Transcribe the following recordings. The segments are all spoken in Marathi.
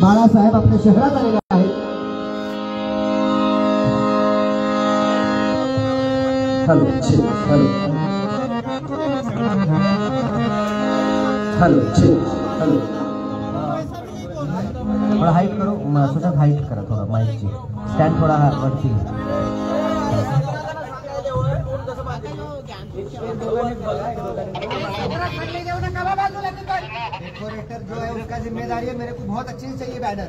बाळासाहेब आपल्या शहरात आलेले आहेत. हॅलो हॅलो हॅलो हॅलो थोड़ा हाइट करो, सोचा हाइट करा थोड़ा माइक ची स्टैंड थोड़ा वरती. डेकोरेटर जो है उसका जिम्मेदारी है. मेरे को बहुत अच्छे से चाहिए बैनर.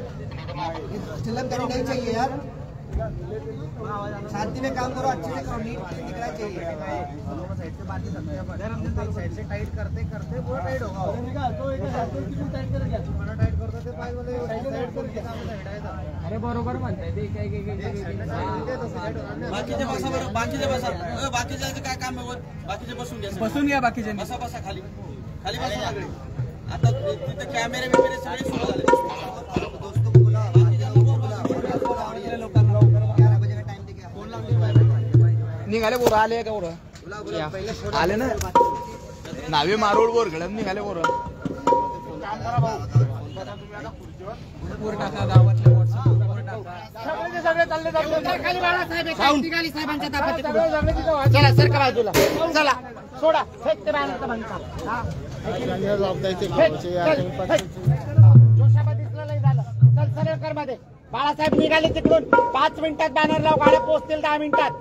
चिल्लम करी नहीं चाहिए यार. शांति में काम करो, अच्छे से करो, नीट दिखना चाहिए. साइड से बात नहीं सकते अगर हम साइड से टाइट करते करते पूरा टाइट होगा. टाइट करतो ते पाय वाले साइड करके काम हटायचा. अरे बरोबर म्हणताय ते काय बाकीचे बसा बरं, बाकीचे बसा. बाकीचे काय काम आहे? बाकीचे बसून घ्या बाकीचे बसा बसा खाली खाली बसा सगळे. आता तिथे कॅमेरे बिमेरे सगळे सुरू झाले. दोस्तों को बोला लोकांना 11 बजे का टाइम दे के फोन लावले. निघाले बोर आले का बोर आले ना नावे मारोड बोर घडत निघाले बोर. काम करा भाऊ, पूर टाका गावातल्या व्हॉट्सअप वर टाका. सगळे चालले जातात खाली. बाळासाहेब निघाली साहेबांच्या ताब्यात. चला सर का बाजूला चला सोडा फेक ते बॅनरचा बनता. जोशाबा दिसलं नाही झालं. चल सरकार मध्ये बाळासाहेब निघाले तिकडून. 5 मिनिटात बॅनर लाव, गाड्या पोहोचतील 10 मिनिटात.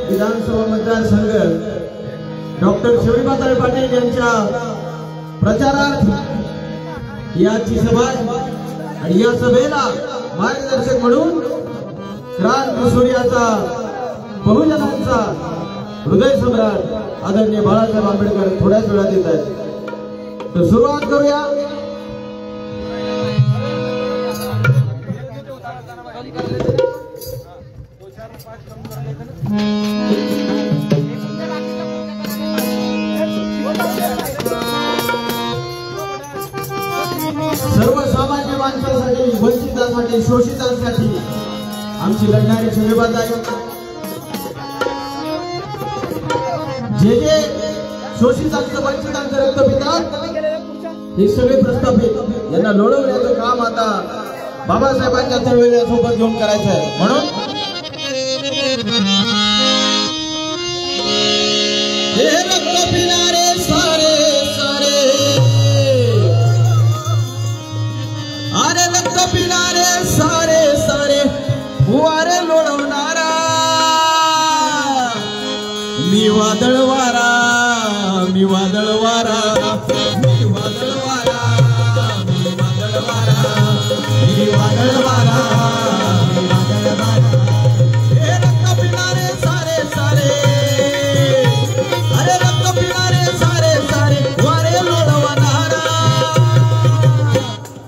विधानसभा मतदारसंघ डॉक्टर शिवबाताई पाटील यांच्या प्रचारार्थ याची सभा आणि या सभेला मार्गदर्शक म्हणून क्रांती सूर्याचा बहुजनांचा हृदय सम्राट आदरणीय बाळासाहेब आंबेडकर थोड्याच वेळात येत आहेत, तर सुरुवात करूया. सर्वसामान्य माणसासाठी, वंचितांसाठी, शोषितांसाठी आमची लढणारी सगळेबाज आहे. जे जे शोषितांचं, वंचितांचं रक्त पितात हे सगळे प्रस्थापित यांना लोळवण्याचं काम आता बाबासाहेबांच्या चळवळीसोबत घेऊन करायचं आहे. म्हणून हे रक्त पिणारे सारे सारे, अरे रक्त पिणारे सारे सारे, वारे लोळवणारा मी वादळ वारा, मी वादळ वारा, मी वादळ वारा, मी वादळ वारा, मी वादळ वारा, मी वादळ वारा. हे रक्त पिणारे सारे सारे, अरे रक्त पिणारे सारे सारे, वारे लोळवणारा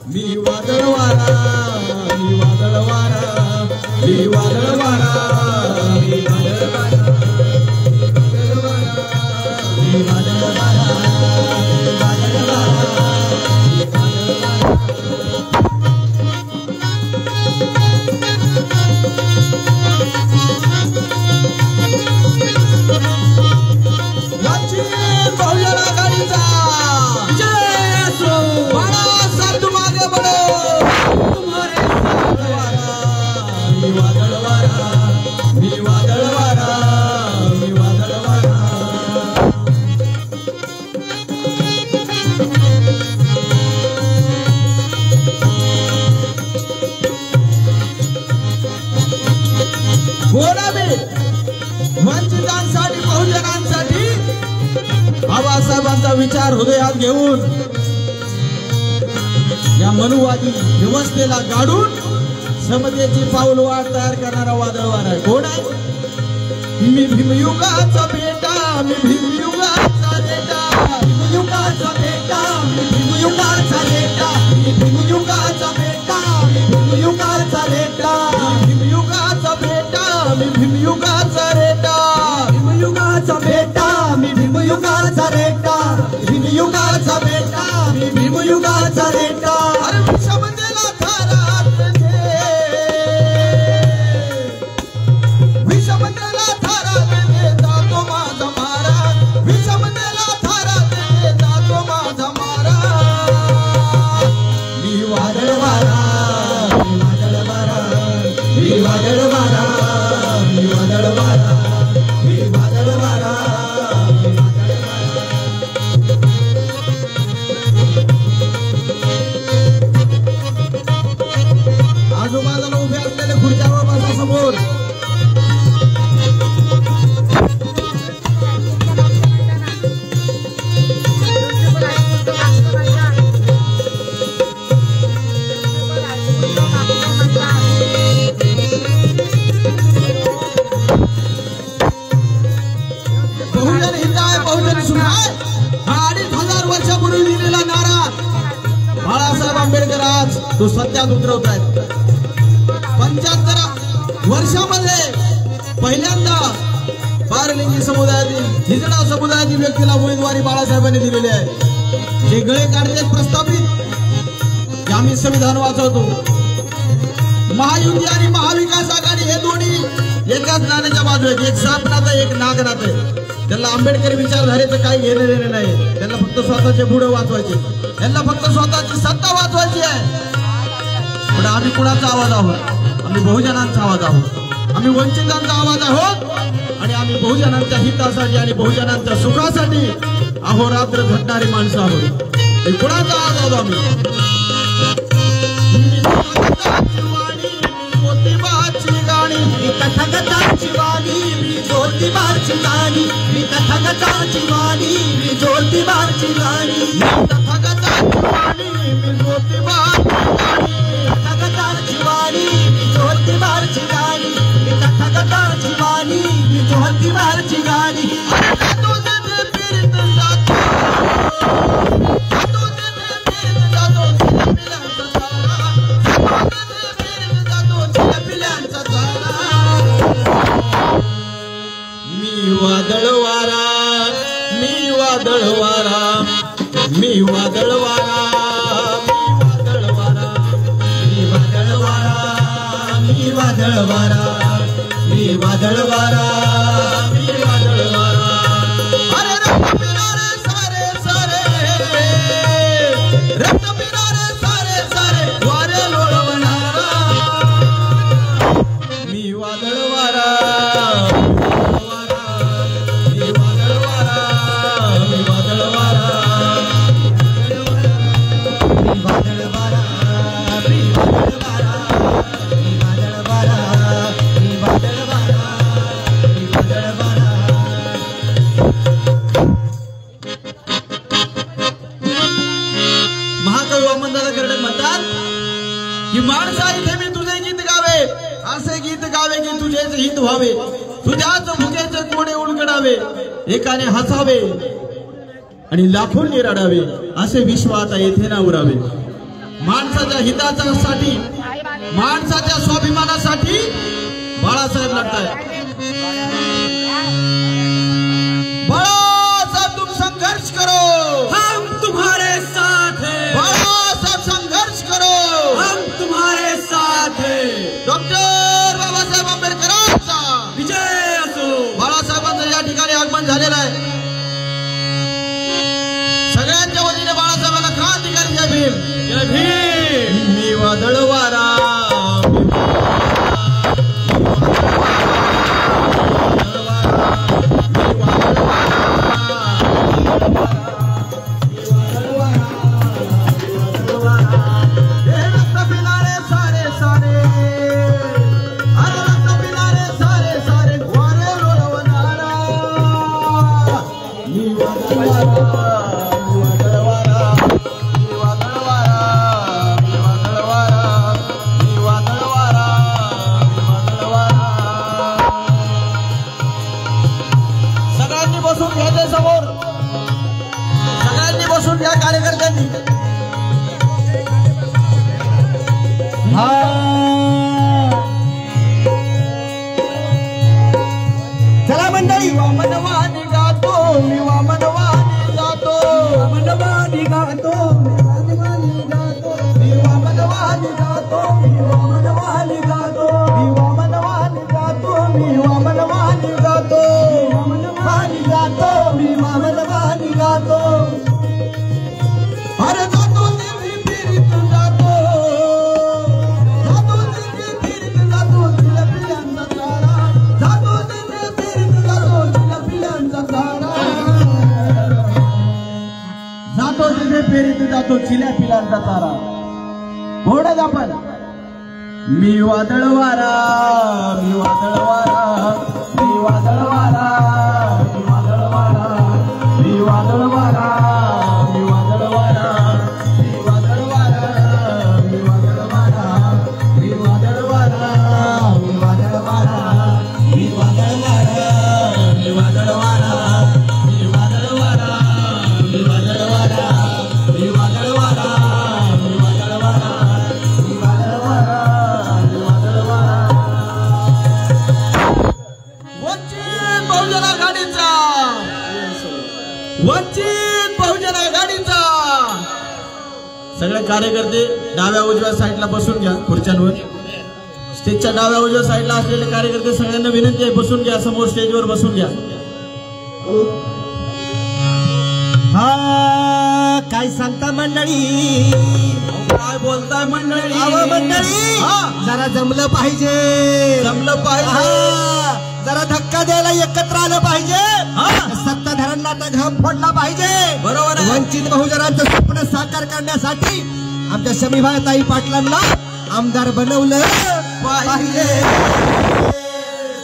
मी वादळ वारा, मी वादळ वारा, मी वादळ वारा, मी वादळ वारा. वंचितांसाठी, बहुजनांसाठी बाबासाहेबांचा विचार हृदयात घेऊन या मनुवादी व्यवस्थेला गाडून समतेची पाऊलवाट तयार करणारा वादळ वारा आहे. कोण आहे? मी भीमयुगाचा बेटा, मी भीमयुगाचा बेटा, भीमयुगाचा बेटा, मी भीमयुगाचा बेटा, मी भीमयुगाचा बेटा, मी भीमयुगाचा बेटा, भीमयुगाचा बेटा, मी भीमयुगाचा बेटा, भीमयुगाचा बेटा, मी भीमयुगाचा बेटा, भीमयुगाचा बेटा, मी भीमयुगाचा बेटा. अरे विषमतेला थारात दे, विषमतेला थारात दे जातो माझा महाराज, विषमतेला थारात दे जातो माझा महाराज. मी वादळ वारा, मी वादळ वारा, मी वादळ वारा, मी वादळ वारा, मी वादळ वारा, मी वादळ वारा. आजूबाजूला उभे असलेले खुर्च्यावर बसा समोर. बहुजन हित आहे, बहुजन सुख आहे, हा 2500 वर्षापूर्वी दिलेला नारा बाळासाहेब आंबेडकर आज तो सत्यात उतरवत आहेत. 75 वर्षामध्ये पहिल्यांदा पारलिंगी समुदायातील, हिजडा समुदायातील व्यक्तीला उमेदवारी बाळासाहेबांनी दिलेली आहे. जे गळे काढते प्रस्तावित आम्ही संविधान वाचवतो. महायुती आणि महाविकास आघाडी हे दोन्ही एकाच नाण्याच्या बाजू आहेत. एक साप नातं, एक नाग नातं. त्यांना आंबेडकरी विचारधारेचं काही घेणं देणं नाही. त्यांना फक्त स्वतःचे पुढे वाचवायचे, त्यांना फक्त स्वतःची सत्ता वाचवायची आहे. पण आम्ही कुणाचा आवाज आहोत? आम्ही बहुजनांचा आवाज आहोत, आम्ही वंचितांचा आवाज आहोत, आणि आम्ही बहुजनांच्या हितासाठी आणि बहुजनांच्या सुखासाठी अहोरात्र झटणारी माणसं आहोत. हे कुणाचा आवाज आहोत आम्ही? तथागताची वाणी, मी ज्योतिबाची गाणी, मी तथागताची वाणी, मी ज्योतिबाची गाणी, तथागताची वाणी, मी ज्योतिबाची गाणी, तथागताची वाणी, मी ज्योतिबाची गाणी, मी तथागताची वाणी, मी ज्योतिबाची गाणी. वादळ वारा, मी वादळ वारा, मी वादळ वारा, मी वादळ वारा, मी वादळ वारा, मी वादळ वारा, मी वादळ वारा. अरे रक्त पिणारे सारे सारे, रक्त पिणारे सारे सारे वारे लोळवणारा, मी वादळ वारा, मी वादळ वारा, मी वादळ वारा, मी वादळ वारा, मी वादळ वारा, मी वादळ वारा, मी वादळ वारा, मी वादळ वारा. महाकवी वामनदादा कर्डक म्हणतात की माणसा इथे मी तुझे गीत गावे, असे गीत गावे की तुझेच हित व्हावे, तुझ्याच भुकेचे कोडे उलगडावे, एकाने हसावे आणि लाखोंनी रडावे, असे विश्व आता येथे ना उरावे. माणसाच्या हितासाठी, माणसाच्या स्वाभिमानासाठी बाळासाहेब लढतायत. बाळासाहेब तुम संघर्ष करो, हम तुम्हारे साथ हैं. बाळासाहेब संघर्ष करो, हम तुम्हारे साथ हैं. डॉक्टर बाबासाहेब आंबेडकरांचा विजय असो. बाळासाहेबांचं या ठिकाणी आगमन झालेलं आहे. सगळ्यांच्या वतीने बाळासाहेबांना क्रांतिकारी जय भीम, जय भीम. मी वादळ वारा, चला मंडळी. वामनवाणी गातो, मी वामनवाणी गातो, वामनवाणी गातो, मी वामनवाणी गातो, मी वामनवाणी गातो, मी वामनवाणी गातो, मी वामनवाणी गातो, मी वामनवाणी गातो, वामनवाणी गातो, मी वामनवाणी गातो. अरे जातो दिल्ली फिरीत जातो, जातो दिल्ली फिरीत जातो, जिलबियांचा तारा, जातो दिल्ली फिरीत जातो, जिलबियांचा तारा, जातो दिल्ली फिरीत जातो, जिलबियांचा तारा. घोडच आपण. मी वादळ वारा, मी वादळ वारा, मी वादळ वारा, मी वादळ वारा, मी वादळ वारा, मी वादळ वारा, मी वादळ वारा, मी वादळ वारा, मी वादळ वारा, मी वादळ वारा, मी वादळ वारा, मी वादळ वारा, मी वादळ वारा, मी वादळ वारा, मी वादळ वारा, मी वादळ वारा, मी वादळ वारा, मी वादळ वारा. वंचित बहुजन आघाडीचा, वंचित बहुजन आघाडीचा. सगळे कार्यकर्ते डाव्या उजव्या साईडला बसून घ्या खुर्च्यांवर. स्टेजच्या डाव्या उजव्या साईडला असलेले कार्यकर्ते सगळ्यांना विनंती आहे बसून घ्या, समोर स्टेजवर बसून घ्या. हा काय सांगता मंडळी, काय बोलताय मंडळी? अहो मंडळी, जरा जमलं पाहिजे, जमलं पाहिजे. जरा धक्का द्यायला एकत्र आलं पाहिजे. सत्ताधाऱ्यांना तर घाम फोडला पाहिजे. बरोबर आहे. वंचित बहुजनांचं स्वप्न साकार करण्यासाठी आमच्या शमीभाई पाटलांना आमदार बनवलं पाहिजे.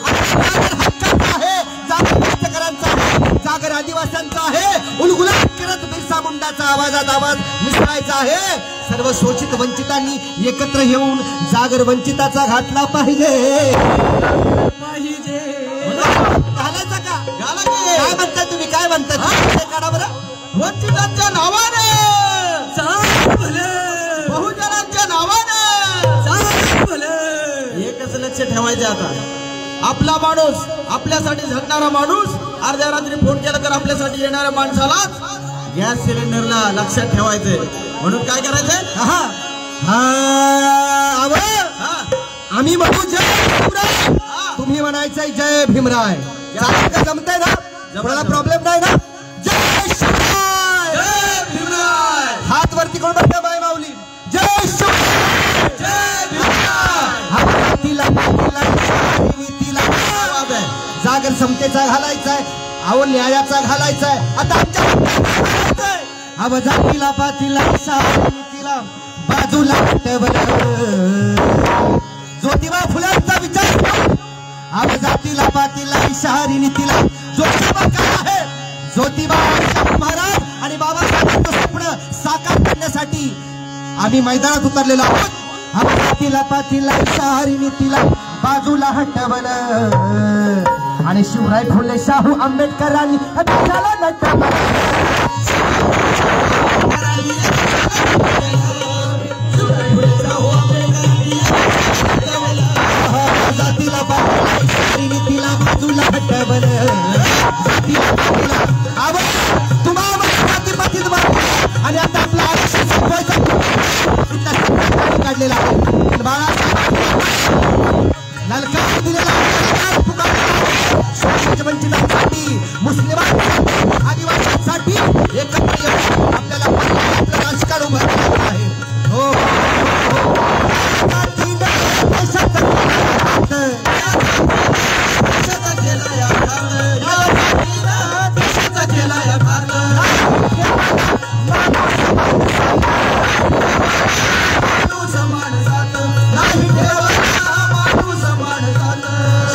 हक्काचा आहे, जागर शेतकऱ्यांचा आहे, जागर आदिवासींचा आहे. उलगुलाट करत बिरसा मुंडाचा आवाजात आवाज मिसळायचा आहे. सर्व शोषित वंचितांनी एकत्र येऊन जागर वंचिताचा घातला पाहिजे. घालायचा का? घाला की. काय म्हणता तुम्ही, काय म्हणता? काढा बरं. वंचितांच्या नावाने, बहुजनांच्या नावाने एकच लक्ष ठेवायचे आता. आपला माणूस, आपल्यासाठी झटणारा माणूस अर्ध्या रात्री फोन केला तर आपल्यासाठी येणाऱ्या माणसाला गॅस सिलेंडरला लक्षात ठेवायचंय. म्हणून काय करायचंय? आम्ही म्हणू जय भीमराय, तुम्ही म्हणायचंय जय भीमराय. जमतंय ना? कोणाला प्रॉब्लेम नाही ना? जय शिवराय, जय भीमराय. हात वरती कोण बघता बाय माऊली? जय शिवराय, जय भीमराय. तिला जागर समतेचा घालायचाय, अहो न्यायाचा घालायचाय. आता आमच्या अव जातीला पातीला तिला बाजूला ठेवलं. ज्योतिबा फुलांचा विचार अव जातीला पातीला इशारीने तिला ज्योतिबा काय आहे? ज्योतिबा महाराज आणि बाबासाहेबांचं स्वप्न साकार करण्यासाठी आम्ही मैदानात उतरलेलो आहोत. अव जातीला पातीला इशारीने तिला बाजूला हटवलं आणि शिवराय फुले शाहू आंबेडकरांनी देशाला नटवलं. जातीला पातीला तिला बाजूला हटवलं. आणि आता आपला आरक्षण संपवायचा काढलेला आहे. बाळासाहेब ललकार दिलेला वंचितांसाठी, मुस्लिमांसाठी, आदिवासींसाठी एकत्र येऊन आपल्याला आपलं राजकारण उभं करायचं आहे. हो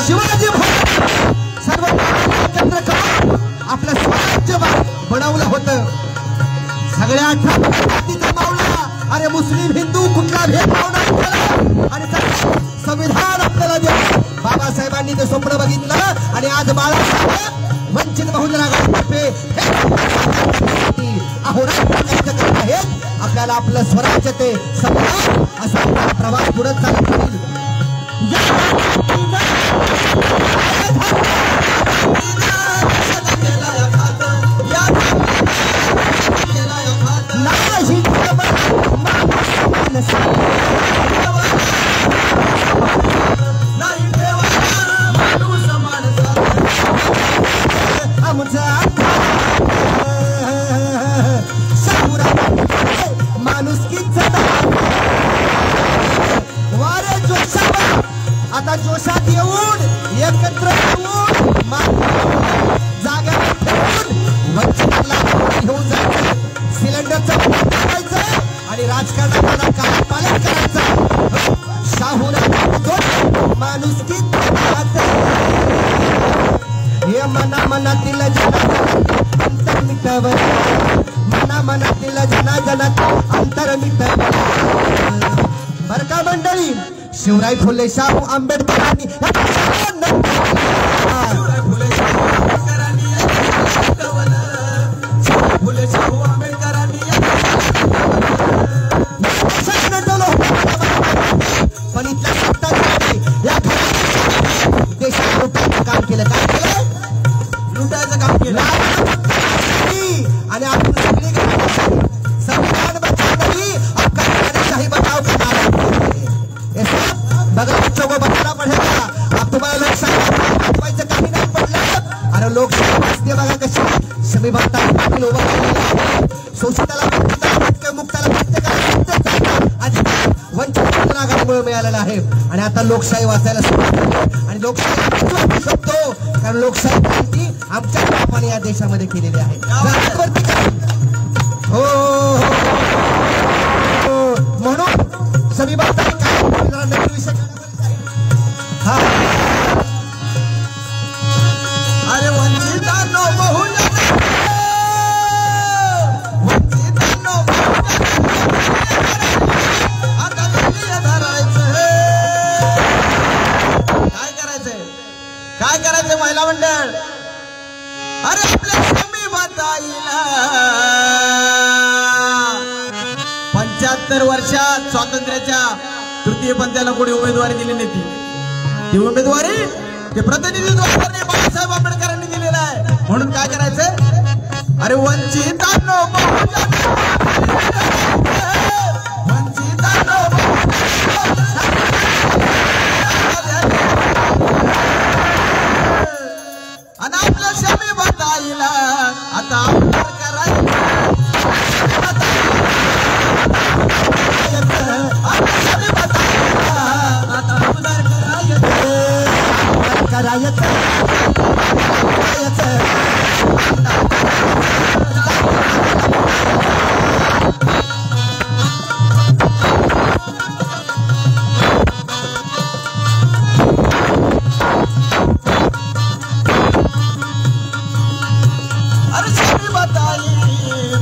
शिवाजी सर्व एकत्र करून आपलं स्वराज्य बनवलं होतं. सगळ्या 18 जातीचा मावळा. अरे मुस्लिम हिंदू कुठला भेदभाव नाही केला आणि संविधान आपल्याला द्या. बाबासाहेबांनी ते स्वप्न बघितलं आणि आज बाळासाहेब वंचित बहुजन आघाडीतर्फे करत आहेत. आपल्याला आपलं स्वराज्य ते संपलं असा आपला प्रवास पुढे चालू होईल. आता जोशात येऊन एकत्र येऊन जाग्यावर ठेवून वंचितांना घेऊन जायचं, सिलेंडरचं करायचं आणि राजकारणाला काय पालन करायचं. शाहूने माणुसकी हे मना मनातील अंतर मिटवलं, मना मनातील जनाजनात अंतर मिटवलं. बर का मंडळी, शिवराय फुले शाहू आंबेडकरांनी पण इथल्या सत्ताधाऱ्यांनी या देशात लुटायचं काम केलं. काय केलं? लुटायचं काम केलं. आणि आपण संविधान बचाव नहीं, आपका शाही बचाव करना. बघा बच्चों को बताना पड़ेगा. आप तुम्हाला लोकशाही वाचवायचं काही नाही पडलं. अरे लोकशाही वाचते बघा कशी. समी भक्तांनी उभं केलेलं, शोषिताला मुक्ताला प्रत्येकाला अधिकार वंचित आघाडीमुळे मिळालेला आहे. आणि आता लोकशाही वाचायला सुरुवात झाली आणि लोकशाही वाचू शकतो कारण लोकशाही क्रांती आमच्या बापाने या देशामध्ये केलेली आहे. हो म्हणून समी भक्तांनी काय जरा नवीन विषय अरे वंचितांनो बहुजन आता धरायचं. काय करायचंय? काय करायचंय महिला मंडळ? अरे आपल्या समी भक्ताईला 75 वर्षात स्वातंत्र्याच्या तृतीय पंथाला कोणी उमेदवारी दिली नाही. ती उमेदवारी ते प्रतिनिधित्व करणे बाळासाहेब आंबेडकरांनी दिलेलं आहे. म्हणून काय करायचंय? अरे वंचितांनो आणि आपल्या शमी बताईला आता आमदार करायचं.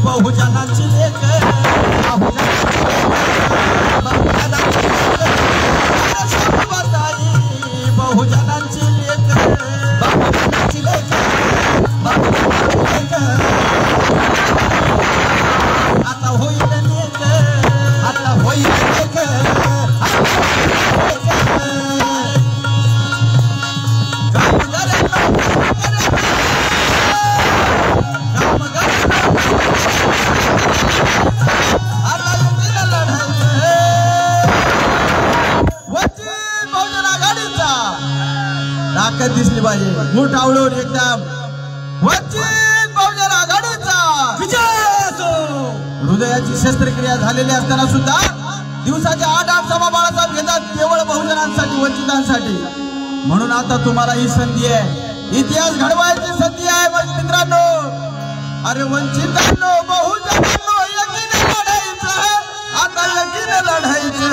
बहुजनांची लेख बहुजनांची लेख आता होईल लेख आता होईल लेख ताकद दिसली पाहिजे. मूठ आवळून एकदम वंचित बहुजन आघाडीचा विजय असो. हृदयाची शस्त्रक्रिया झालेली असताना सुद्धा दिवसाच्या 8 सभा बाळासाहेब घेतात केवळ बहुजनांसाठी, वंचितांसाठी. म्हणून आता तुम्हाला ही संधी आहे, इतिहास घडवायची संधी आहे मित्रांनो. अरे वंचितांनो, बहुजनांनो, एकीने लढायचं, आता एकीने लढायचं.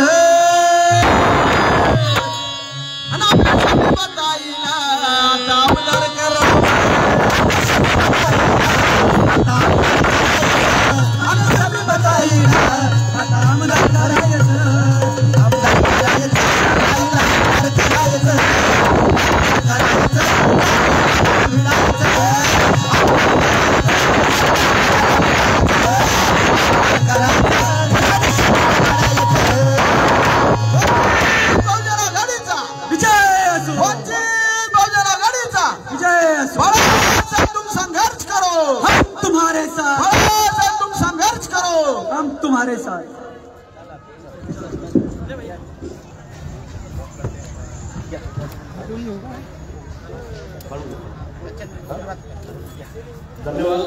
तुम्हारे साथ धन्यवाद.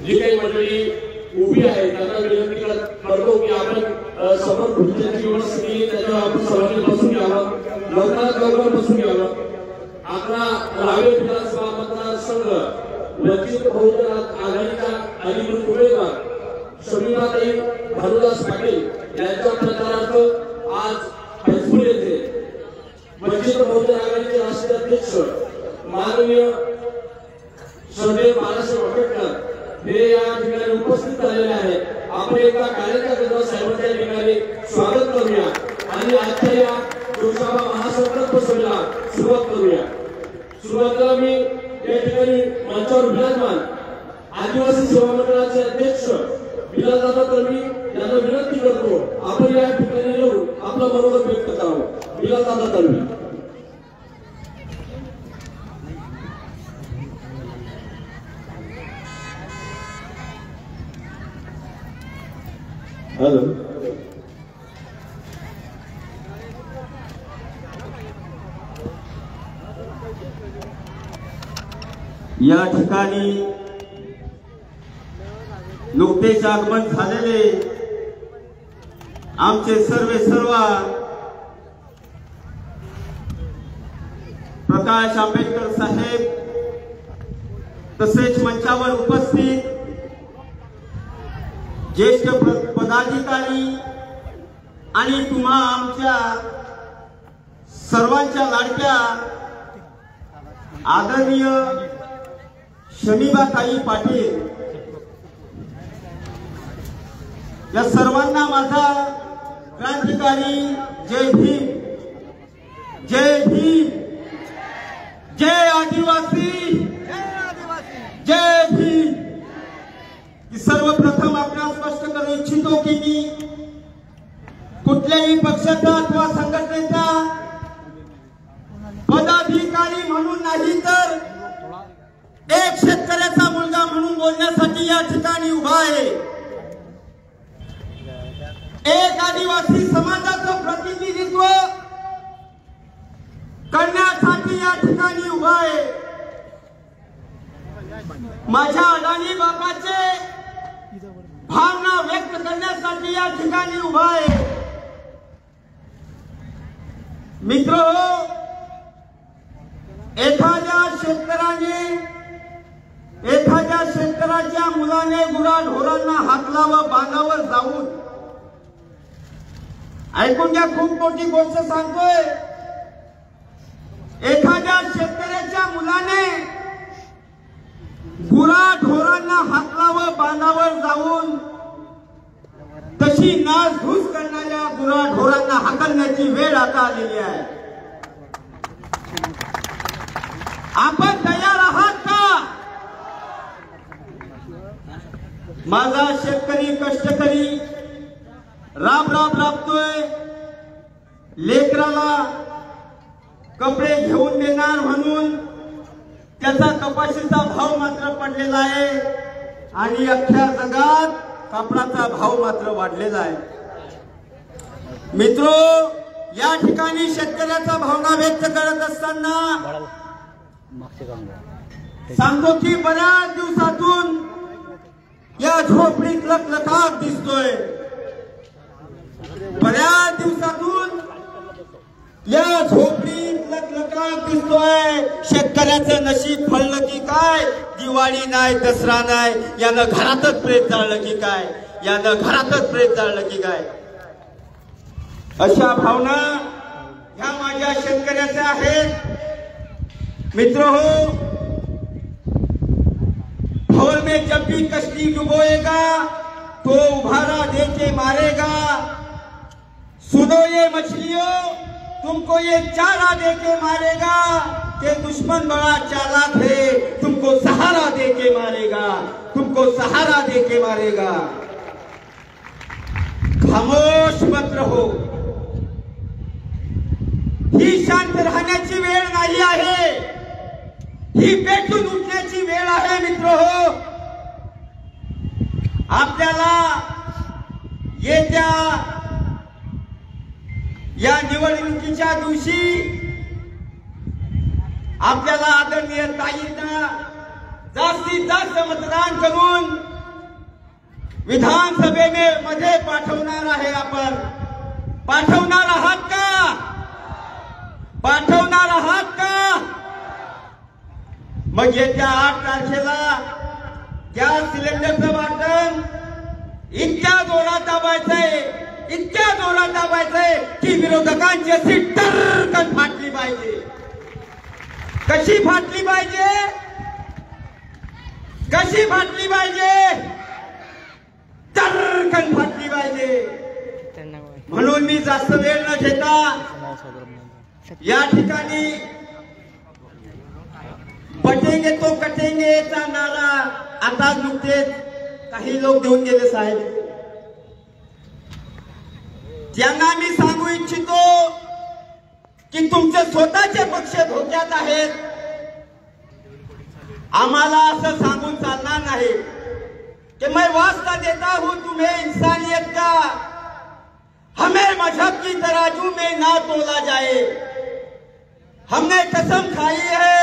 जी काही मंडळी उभी आहे त्यांना विनंती करतो की आपण समोर खुर्च्यांची व्यवस्था केली त्याच्यावर आपण सर्वांनी बसून घ्यावं, लवकरात लवकर बसून घ्यावं. 11 रावेर विधानसभा मतदारसंघ वंचित बहुजन आघाडीच्या अधिकृत उमेदवार शमीनाताई भानुदास पाटील यांच्या प्रचारार्थ आज हायस्कूल येथे वंचित बहुजन आघाडीचे राष्ट्रीय अध्यक्ष माननीय श्रद्धेय बाळासाहेब आंबेडकर हे या ठिकाणी उपस्थित झालेले आहेत. आपण एका कार्यकर्त्यांचा साहेबांच्या ठिकाणी स्वागत करूया आणि आजच्या या जोशाबा महासंकल्प सभेला सुरुवात करूया. सुरुवातीला मी या ठिकाणी मंचावर विराजमान आदिवासी सेवा मंडळाचे अध्यक्ष बिलालदादा तळवी यांना विनंती करतो आपण या ठिकाणी येऊन आपलं मनोगत व्यक्त करावं. बिलालदादा तळवी. हॅलो. या ठिकाणी नुकतेच आगमन झालेले आमचे सर्व प्रकाश आंबेडकर साहेब, तसेच मंचावर उपस्थित ज्येष्ठ पदाधिकारी आणि तुम्हा आमच्या सर्वांच्या लाडक्या आदरणीय शमीबाताई पाटील, या सर्वांना माझा क्रांतिकारी जय भीम. जय भीम. जय आदिवासी. जय भीम. सर्वप्रथम आपल्याला स्पष्ट करू इच्छितो की मी कुठल्या कुठल्याही पक्षाचा अथवा संघटनेचा पदाधिकारी म्हणून नाही तर एक शेतकऱ्याचा मुलगा म्हणून बोलण्यासाठी या ठिकाणी उभा आहे. एक आदिवासी समाजाचं प्रतिनिधित्व करण्यासाठी या ठिकाणी उभा आहे. माझ्या अडाणी बापाचे भावना व्यक्त करण्यासाठी या ठिकाणी उभा आहे. मित्रहो, एखाद्या शेतकऱ्याच्या मुलाने गुराढोरांना हाकलावं, बांधावर जाऊन, ऐकून घ्या, खूप मोठी गोष्ट सांगतोय. एखाद्या शेतकऱ्याच्या मुलाने गुराढोरांना हाकलावं, बांधावर जाऊन तशी नासधूस करणाऱ्या गुराढोरांना हाकलण्याची वेळ आता आलेली आहे. आपण तयार आहात का? माझा शेतकरी कष्टकरी राबतोय. लेकराला कपडे घेऊन देणार म्हणून त्याचा कपाशीचा भाव मात्र पडलेला आहे आणि अख्ख्या जगात कापडाचा भाव मात्र वाढलेला आहे. मित्रो, या ठिकाणी शेतकऱ्याचा भावना व्यक्त करत असताना सांगतो की बऱ्याच दिवसातून या झोपडीत लखलखाट दिसतोय. बऱ्याच दिवसातून या झोपडीत लखलखाट दिसतोय. शेतकऱ्याचं नशीब फळलं की काय? दिवाळी नाही, दसरा नाही, यानं घरातच प्रेत जाळलं की काय? यानं घरातच प्रेत जाळलं की काय? अशा भावना ह्या माझ्या शेतकऱ्याच्या आहेत. मित्र हो, भौर में जब भी कश्ती डुबोएगा तो उभारा दे के मारेगा. सुनो ये मछलियों, तुमको ये चारा दे के मारेगा. के दुश्मन बड़ा चालाक है, तुमको सहारा दे के मारेगा, तुमको सहारा दे के मारेगा. खामोश मत रहो. ही शांत राहण्याची वेळ नाही आहे, ही पेटून उठण्याची वेळ आहे. मित्र हो, आपल्याला येत्या या निवडणुकीच्या दिवशी आपल्याला आदरणीय ताईंना जास्तीत जास्त मतदान करून विधानसभेमध्ये पाठवणार आहे. आपण पाठवणार आहात का? पाठवणार आहात का? मग येत्या 8 तारखेला गॅस सिलेंडरचं वाटण इतक्या जोरात दाबायचंय, इतक्या जोरात दाबायचंय की विरोधकांची अशी टरकन फाटली पाहिजे. कशी फाटली पाहिजे? कशी फाटली पाहिजे? टरकन फाटली पाहिजे. म्हणून मी जास्त वेळ न घेता या ठिकाणी बटेंगे तो कटेंगेचा नारा आता नुकतेच काही लोक देऊन गेले साहेब. त्यांना मी सांगू इच्छितो की तुमचे स्वतःचे पक्ष धोक्यात आहेत. आम्हाला असं सांगून चालणार नाही कि मैं वास्ता देता हूं तुम्हें इंसानियत का, हमें मजहब की तराजू में ना तोला जाए. हमने कसम खाई है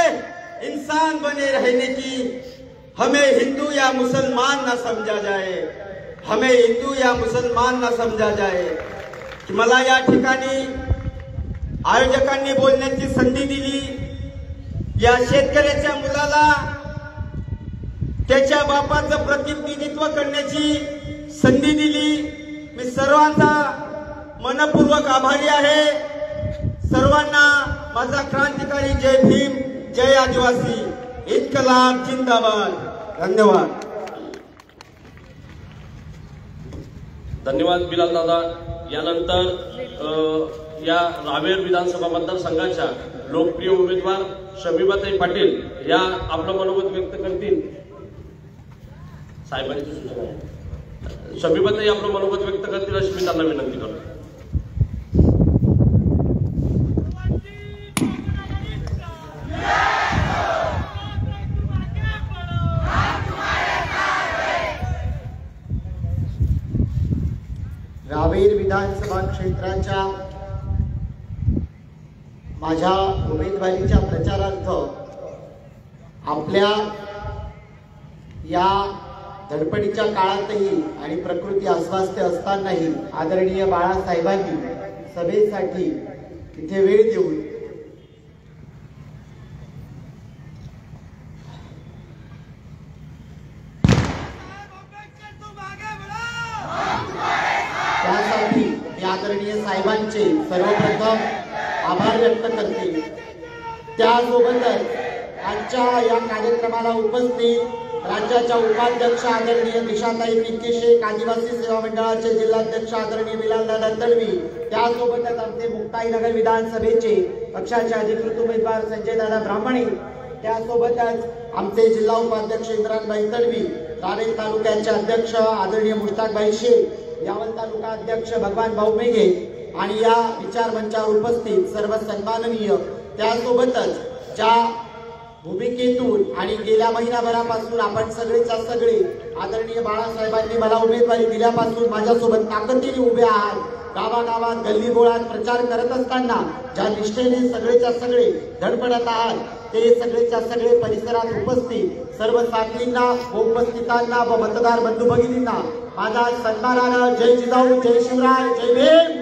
इंसान बने रहने की. हमें हिंदू या मुसलमान ना समझा जाए, हमें हिंदू या मुसलमान ना समझा जाए. मला या ठिकाणी आयोजकांनी बोलण्याची संधी दिली. या शेतकऱ्याच्या मुलाला त्याच्या बापाचं प्रतिनिधित्व करण्याची संधी दिली. मी सर्वांचा मनपूर्वक आभारी आहे. सर्वांना माझा क्रांतिकारी जय भीम, जय आदिवासी, इन्कलाब जिंदाबाद. धन्यवाद. धन्यवाद बिलाल दादा. यानंतर या रावेर विधानसभा मतदारसंघाच्या लोकप्रिय उमेदवार शमीबाताई पाटील या आपलं मनोगत व्यक्त करतील. साहेबांची सूचना आहे. शमीबाताई आपलं मनोगत व्यक्त करतील अशी मी त्यांना विनंती करतो. विधानसभा क्षेत्राच्या माझ्या उमेदवारीच्या प्रचारार्थ आपल्या या धडपडीच्या काळातही आणि प्रकृती अस्वास्थ्य असतानाही आदरणीय बाळासाहेबांनी सभेसाठी इथे वेळ देऊन त्यासाठी मी आदरणीय साहेबांचे सर्वप्रथम आभार व्यक्त करते। त्यासोबतच आजच्या या कार्यक्रमाला उपस्थित राज्याच्या उपाध्यक्ष आदरणीय दिशाताई पिंकी शेख, आदिवासी सेवा मंडळाचे जिल्हाध्यक्ष आदरणीय विलासदादा तडवी, त्यासोबतच आमचे मुक्ताईनगर विधानसभेचे पक्षाचे अधिकृत उमेदवार संजयदादा ब्राह्मणे, त्यासोबतच आमचे जिल्हा उपाध्यक्ष इंद्राबाई तडवी, रावेर तालुक्याचे अध्यक्ष आदरणीय मुश्ताकभाई शेख, यावल तालुका अध्यक्ष भगवान भाऊ मेघे आणि या विचार मंचावर उपस्थित सर्व सन्माननीय, त्यासोबतच ज्या भूमिकेतून आणि गेल्या महिनाभरापासून आपण सगळेच्या सगळे आदरणीय बाळासाहेबांनी मला उमेदवारी दिल्यापासून माझ्यासोबत ताकदीने उभे आहात, गावागावात गल्लीबोळात प्रचार करत असताना ज्या निष्ठेने सगळेच्या सगळे धडपडत आहात ते सगळेच्या सगळे परिसरात उपस्थित सर्व साथींना, उपस्थितांना व मतदार बंधू भगिनींना माझा सन्मानानं जय जिजाऊ, जय शिवराय, जय भीम।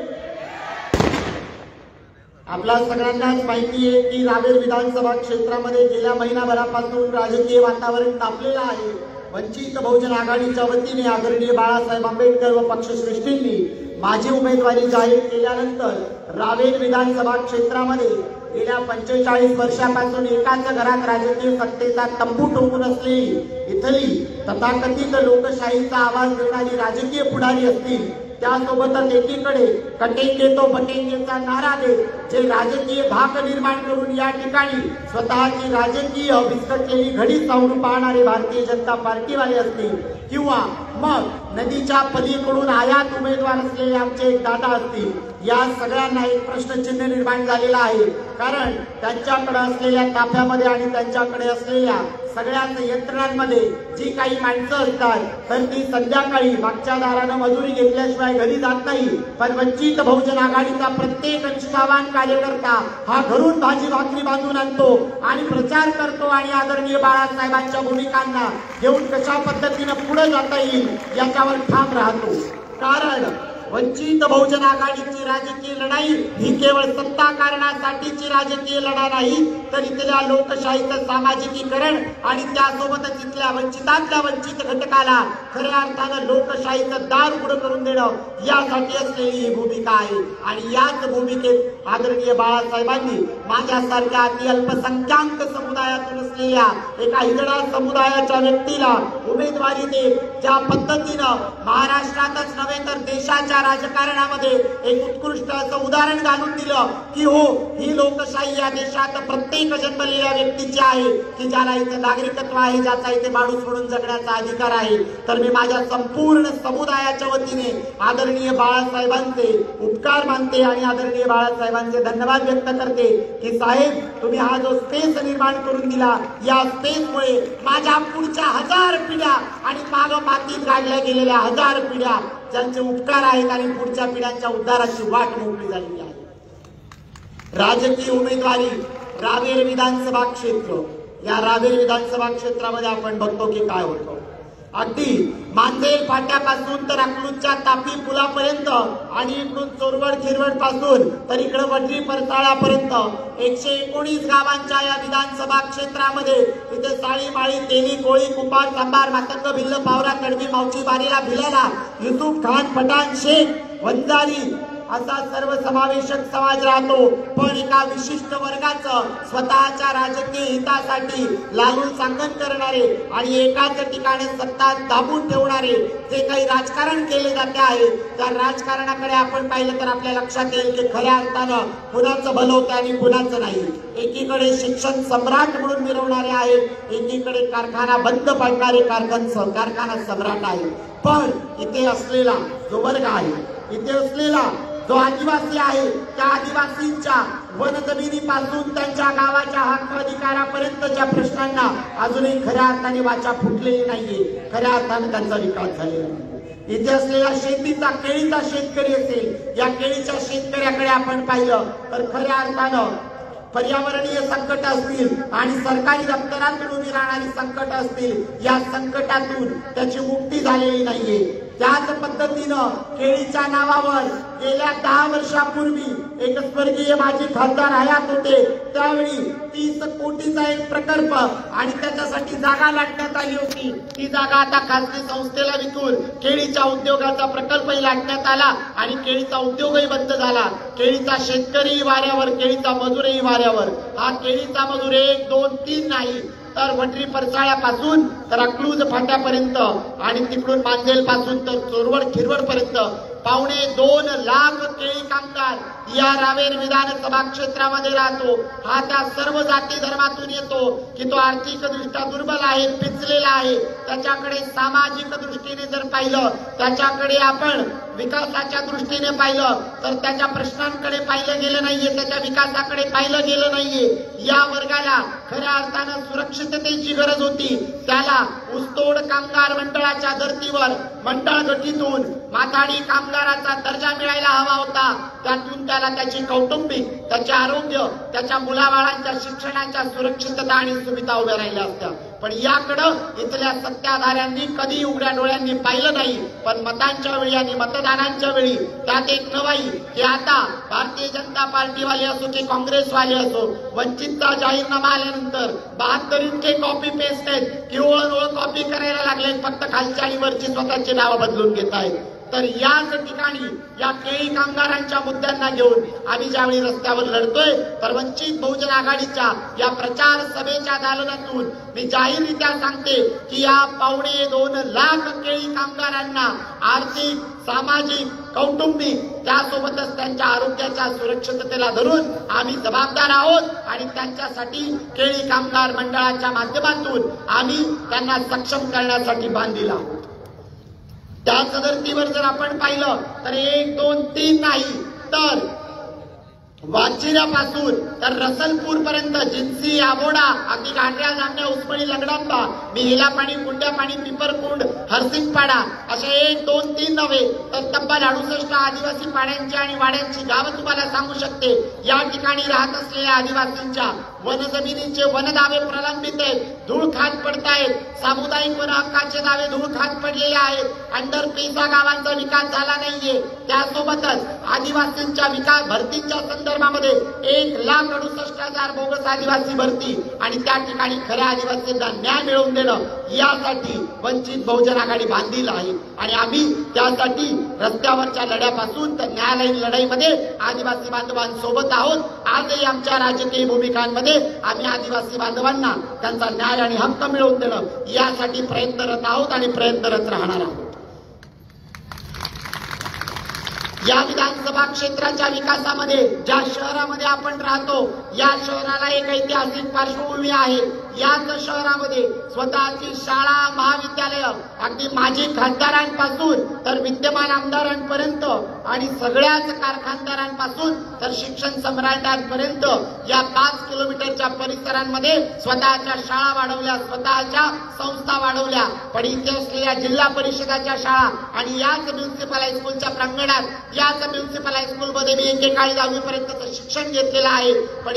आपल्या सगळ्यांनाच माहिती आहे की रावेर विधानसभा क्षेत्रामध्ये गेल्या महिनाभरापासून राजकीय वातावरण तापलेलं आहे। वंचित बहुजन आघाडीच्या वतीने आदरणीय बाळासाहेब आंबेडकर व पक्षश्रेष्ठींनी माझी उमेदवारी जाहीर केल्यानंतर रावेर विधानसभा क्षेत्रामध्ये गेल्या 45 वर्षापासून एकाच घरात राजकीय सत्तेचा तंबू टोकून असलेली इथली तथाकथित लोकशाहीचा आवाज देणारी राजकीय पुढारी असतील, त्यासोबतच एकीकडे कटेंगे तो बटेंगेचा नारा देत जे राजकीय धाक निर्माण करून या ठिकाणी स्वतःची राजकीय विस्कटलेली घडी सावरून पाहणारे भारतीय जनता पार्टीवाले असतील किंवा मग नदीच्या पलीकडून आयात उमेदवार असलेले आमचे एक दादा असतील, या सगळ्यांना एक प्रश्नचिन्ह निर्माण झालेला आहे। कारण त्यांच्याकडे असलेल्या ताफ्यामध्ये आणि त्यांच्याकडे असलेल्या सगळ्याच यंत्रणांमध्ये जी काही माणसं असतात तर ती संध्याकाळी मागच्या दारानं मजुरी घेतल्याशिवाय घरी जात नाही, पण वंचित बहुजन आघाडीचा प्रत्येक निष्ठावान कार्यकर्ता हा घरून भाजी भाकरी बांधून आणतो आणि प्रचार करतो आणि आदरणीय बाळासाहेबांच्या भूमिकांना घेऊन कशा पद्धतीने पुढे जाता येईल याच्यावर ठाम राहतो। कारण वंचित बहुजन आघाडीची राजकीय लढाई ही केवळ सत्ता कारणासाठीची राजकीय लढाई नाही, तर इथल्या लोकशाहीचं सामाजिकीकरण आणि त्यासोबतच इथल्या वंचितांच्या वंचित घटकाला खऱ्या अर्थानं लोकशाहीचं दार उघडं करून देणं यासाठी असलेली ही भूमिका आहे। आणि याच भूमिकेत आदरणीय बाळासाहेबांनी माझ्यासारख्या अति अल्पसंख्याक समुदायातून असलेल्या एका हिजडा समुदायाच्या व्यक्तीला उमेदवारी देत ज्या पद्धतीनं महाराष्ट्रातच नव्हे तर देशाच्या राजकारणामध्ये एक उत्कृष्ट असं उदाहरण घालून दिलं की हो, ही लोकशाही या देशात प्रत्येक जन्मलेल्या व्यक्तीची आहे की ज्याला इथे नागरिकत्व आहे, ज्याचा इथे माणूस म्हणून जगण्याचा अधिकार आहे। तर मी माझ्या संपूर्ण समुदायाच्या वतीने आदरणीय बाळासाहेबांचे उपकार मानते आणि आदरणीय बाळासाहेबांचे धन्यवाद व्यक्त करते की साहेब, तुम्ही हा जो स्पेस निर्माण करून दिला, या स्पेसमुळे माझ्या पुढच्या 1000 पिढ्या आणि मागं मातीत गाडल्या गेलेल्या 1000 पिढ्या ज्यांचे उपकार आहेत आणि पुढच्या पिढ्यांच्या उद्धाराची वाट मोकळी झालेली आहे। राजकीय उमेदवारी रावेर विधानसभा क्षेत्र, या रावेर विधानसभा क्षेत्रामध्ये आपण बघतो की काय होतं। अगदी मांदेल फाट्यापासून तर अकलूजच्या तापी पुलापर्यंत आणि इकडून चोरवड खिरवड पासून तर इकडे वडरी परताळापर्यंत 119 गावांच्या या विधानसभा क्षेत्रामध्ये इथे साळी माळी तेली कोळी कुपार सांबार मातंग भिल्ल पावरा कडवी मावची बारीला भिलाला युसुफ खान पठाण शेख वंजारी असा सर्वसमावेशक समाज राहतो, पण एका विशिष्ट वर्गाचं स्वतःच्या राजकीय हितासाठी लालून सांगण करणारे आणि एकाच ठिकाणी सत्ता दाबून ठेवणारे जे काही राजकारण केले जाते आहे, त्या राजकारणाकडे आपण पाहिलं तर आपल्या लक्षात येईल की खऱ्या अर्थानं कुणाचं भलं होतं आणि कुणाचं नाही। एकीकडे शिक्षण सम्राट म्हणून मिरवणारे आहेत, एकीकडे कारखाना बंद पाडणारे कारखाना सम्राट आहे। पण इथे असलेला जो वर्ग आहे, इथे असलेला जो आदिवासी आहे, त्या आदिवासींच्या वन जमिनीपासून त्यांच्या गावाच्या हक्क अधिकारापर्यंतच्या प्रश्नांना अजूनही खऱ्या अर्थाने वाचा फुटलेली नाहीये, खऱ्या अर्थाने त्यांचा विकास झालेला नाही। इथे असलेला शेतीचा केळीचा शेतकरी असेल, या केळीच्या शेतकऱ्याकडे आपण पाहिलं तर खऱ्या अर्थानं पर्यावरणीय संकट असतील आणि सरकारी दप्तरातून उभी राहणारी संकट असतील, या संकटातून त्याची मुक्ती झालेली नाहीये. त्याच पद्धतीनं केळीच्या नावावर गेल्या 10 वर्षापूर्वी एक स्वर्गीय माजी खासदार हयात होते, त्यावेळी 30 कोटीचा एक प्रकल्प आणि त्याच्यासाठी जागा लाटण्यात आली होती. ती जागा आता खासगी संस्थेला विकून केळीच्या उद्योगाचा प्रकल्पही लाटण्यात आला आणि केळीचा उद्योगही बंद झाला. केळीचा शेतकरीही वाऱ्यावर, केळीचा मजूरही वाऱ्यावर. हा केळीचा मजूर 1, 2, 3 नाही तर वटरी परसाळ्यापासून तर अकलूज फाट्यापर्यंत आणि तिकडून मांजेल पासून तर चोरवड खिरवड पर्यंत 2.25 लाख केळी कामगार या रावेर विधानसभा क्षेत्रामध्ये राहतो. हा त्या सर्व जाती धर्मातून येतो की तो आर्थिकदृष्ट्या दुर्बल आहे, पिचलेला आहे. त्याच्याकडे सामाजिक दृष्टीने जर पाहिलं, त्याच्याकडे आपण विकासाच्या दृष्टीने पाहिलं तर त्याच्या प्रश्नांकडे पाहिलं गेलं नाहीये, त्याच्या विकासाकडे पाहिलं गेलं नाहीये. या वर्गाला खऱ्या अर्थानं सुरक्षिततेची गरज होती. त्याला ऊसतोड कामगार मंडळाच्या धर्तीवर मंडळ गठीत होऊन माथाडी कामगाराचा दर्जा मिळायला हवा होता. त्यातून त्याला त्याची कौटुंबिक, त्याचे आरोग्य, त्याच्या मुलाबाळांच्या शिक्षणाच्या सुरक्षितता आणि सुविधा उभ्या राहिल्या असत्या. पण याकडं इथल्या सत्ताधाऱ्यांनी कधी उघड्या डोळ्यांनी पाहिलं नाही. पण मतांच्या वेळी आणि मतदानांच्या वेळी त्यात एक नवाई की आता भारतीय जनता पार्टीवाले असो की काँग्रेसवाले असो, वंचितचा जाहीरनामा आल्यानंतर 72 इंचे कॉपी पेस्ट आहेत की ओळख कॉपी करायला लागले, फक्त खालच्या आणि वरची स्वतःची नावं बदलून घेत आहेत. तर याच ठिकाणी या केळी कामगारांच्या मुद्द्यांना घेऊन आम्ही ज्यावेळी रस्त्यावर लढतोय तर वंचित बहुजन आघाडीच्या या प्रचार सभेच्या दालनातून मी जाहीररित्या सांगते की या 2.25 लाख केळी कामगारांना आर्थिक, सामाजिक, कौटुंबिक त्यासोबतच त्यांच्या आरोग्याच्या सुरक्षिततेला धरून आम्ही जबाबदार आहोत आणि त्यांच्यासाठी केळी कामगार मंडळाच्या माध्यमातून आम्ही त्यांना सक्षम करण्यासाठी बांधील आहोत. त्याच धर्तीवर जर आपण पाहिलं तर 1, 2, 3 नाही तर वाचिऱ्यापासून तर रसलपूर पर्यंत जिन्सी, आबोडा, अगदी गांड्या जांड्या, उस्मणी, लंगडांबा, मिहिला पाणी, कुंड्या पाणी, पिपरकुंड, हरसिंगपाडा अशा 1, 2, 3 नव्हे तर तब्बल 68 आदिवासी पाड्यांची आणि वाड्यांची गावं तुम्हाला सांगू शकते. या ठिकाणी राहत असलेल्या आदिवासींच्या वनजमिनींचे वनदावे प्रलंबित आहेत, धूळ खात पडतायत. सामुदायिक वन हक्काचे दावे धूळ खात पडलेले आहेत. अंडर पेसा गावांचा विकास झाला नाहीये. त्यासोबतच आदिवासींच्या विकास भरतीच्या संदर्भामध्ये 1,68,000 बोगस आदिवासी भरती आणि त्या ठिकाणी खऱ्या आदिवासींना न्याय मिळवून देणं यासाठी वंचित बहुजन आघाडी बांधील आहे. आणि आम्ही त्यासाठी रस्त्यावरच्या लढ्यापासून तर न्यायालयीन लढाईमध्ये आदिवासी बांधवांसोबत आहोत. आजही आमच्या राजकीय भूमिकांमध्ये आम्ही आदिवासी बांधवांना त्यांचा न्याय आणि हक्क मिळवून देणं यासाठी प्रयत्नरत आहोत आणि प्रयत्नरत राहणार आहोत. या विधानसभा क्षेत्राच्या विकासामध्ये ज्या शहरामध्ये आपण राहतो या शहराला एक ऐतिहासिक पार्श्वभूमी आहे. याच शहरामध्ये स्वतःची शाळा, महाविद्यालय अगदी माजी खासदारांपासून तर विद्यमान आमदारांपर्यंत आणि सगळ्याच कारखानदारांपासून तर शिक्षण सम्राटांपर्यंत या 5 किलोमीटरच्या परिसरांमध्ये स्वतःच्या शाळा वाढवल्या, स्वतःच्या संस्था वाढवल्या. पण इथे असलेल्या जिल्हा परिषदाच्या शाळा आणि याच म्युन्सिपल हायस्कूलच्या प्रांगणात याच म्युन्सिपल हायस्कूलमध्ये मी एकेकाळी 10वी पर्यंतचं शिक्षण घेतलेलं आहे. पण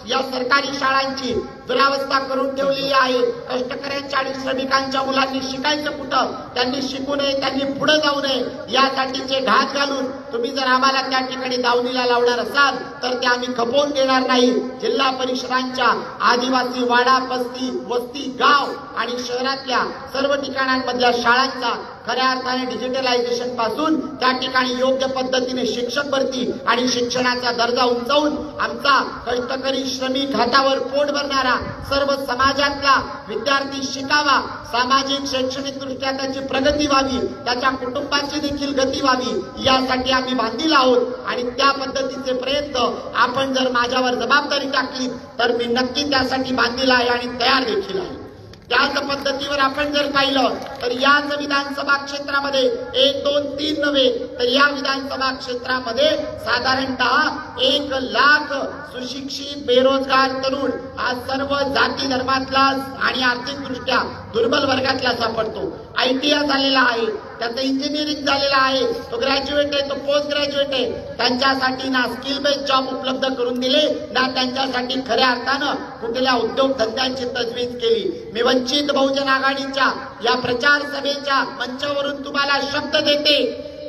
या सरकारी शाळांची दुरावस्था करून ठेवलेली आहे. कष्टकऱ्यांच्या आणि श्रमिकांच्या मुलांनी शिकायचं कुठं, त्यांनी शिकू नये, त्यांनी पुढे जाऊ नये यासाठीचे घात घालून तुम्ही जर आम्हाला त्या ठिकाणी दावणीला लावणार असाल तर ते आम्ही खपवून देणार नाही. जिल्हा परिषदांच्या आदिवासी वाडा, बस्ती, वस्ती, गाव आणि शहरातल्या सर्व ठिकाणांमधल्या शाळांचा खऱ्या अर्थाने डिजिटलायझेशन पासून त्या ठिकाणी योग्य पद्धतीने शिक्षक भरती आणि शिक्षणाचा दर्जा उंचावून आमचा कष्टकरी, श्रमिक, हातावर पोट भरणारा सर्व समाजातला विद्यार्थी शिकावा, सामाजिक शैक्षणिक दृष्ट्या त्याची प्रगती व्हावी, त्याच्या कुटुंबाची देखील गती व्हावी यासाठी आम्ही बांधील आहोत. आणि त्या पद्धतीचे प्रयत्न आपण जर माझ्यावर जबाबदारी टाकली तर मी नक्की त्यासाठी बांधील आहे आणि तयार देखील आहे. त्याच पद्धतीवर आपण जर पाहिलं तर याच विधानसभा क्षेत्रामध्ये 1, 2, 3 नव्हे तर या विधानसभा क्षेत्रामध्ये साधारणतः 1 लाख सुशिक्षित बेरोजगार तरुण हा सर्व जाती धर्मातला आणि आर्थिकदृष्ट्या दुर्बल वर्गातला सापडतो. ITI झालेला आहे, त्याचं इंजिनिअरिंग झालेलं आहे, तो ग्रॅज्युएट आहे, तो पोस्ट ग्रॅज्युएट आहे, त्यांच्यासाठी ना स्किल बेस्ड जॉब उपलब्ध करून दिले ना त्यांच्यासाठी खऱ्या अर्थानं कुठल्या उद्योगधंद्यांची तजवीज केली. मी वंचित बहुजन आघाडीच्या या प्रचार सभेच्या मंचावरून तुम्हाला शब्द देते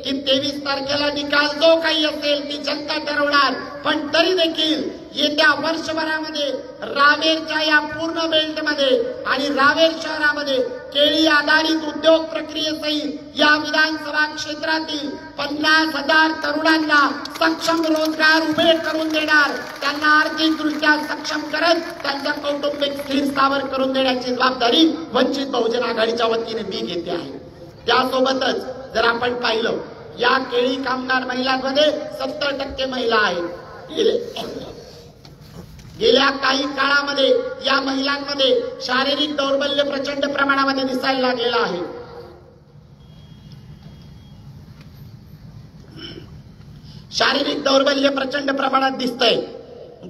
की 23 तारखेला निकाल जो काही असेल ती जनता ठरवणार, पण तरी देखील येत्या वर्षभरामध्ये रावेरच्या या पूर्ण बेल्टमध्ये आणि रावेर शहरामध्ये केळी आधारित उद्योग प्रक्रियेसहित या विधानसभा क्षेत्रातील 50,000 तरुणांना सक्षम रोजगार उभे करून देणार, त्यांना आर्थिकदृष्ट्या सक्षम करत त्यांचा कौटुंबिक स्थिर स्थावर करून देण्याची जबाबदारी वंचित बहुजन आघाडीच्या वतीने मी घेते आहे. त्यासोबतच जर आपण पाहिलं या केळी कामगार महिलांमध्ये 70% महिला आहेत. गेल्या काही काळामध्ये या महिलांमध्ये शारीरिक दौर्बल्य प्रचंड प्रमाणामध्ये दिसायला लागलेलं आहे. शारीरिक दौर्बल्य प्रचंड प्रमाणात दिसतंय.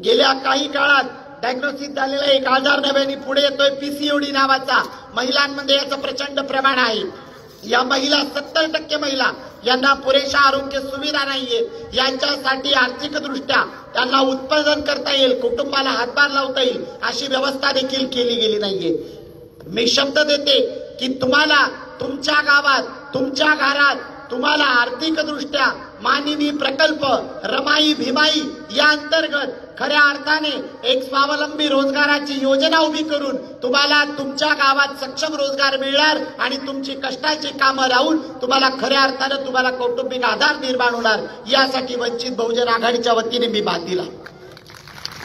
गेल्या काही काळात डायग्नोसिस झालेला एक आजार नव्याने पुढे येतोय, पीसीओडी नावाचा. महिलांमध्ये याचं प्रचंड प्रमाण आहे. या महिला 70% महिला यांना पुरेशा आरोग्य सुविधा नाहीये. यांच्यासाठी आर्थिकदृष्ट्या त्यांना उत्पादन करता येईल, कुटुंबाला हातभार लावता येईल अशी व्यवस्था देखील केली गेली नाहीये. मी शब्द देते की तुम्हाला तुमच्या गावात, तुमच्या घरात तुम्हाला आर्थिकदृष्ट्या मानवी प्रकल्प रमाई भीमाई या अंतर्गत खऱ्या अर्थाने एक स्वावलंबी रोजगाराची योजना उभी करून तुम्हाला तुमच्या गावात सक्षम रोजगार मिळणार आणि तुमची कष्टाची कामं राहून तुम्हाला खऱ्या अर्थाने तुम्हाला कौटुंबिक आधार निर्माण होणार. यासाठी वंचित बहुजन आघाडीच्या वतीने मी बात दिला.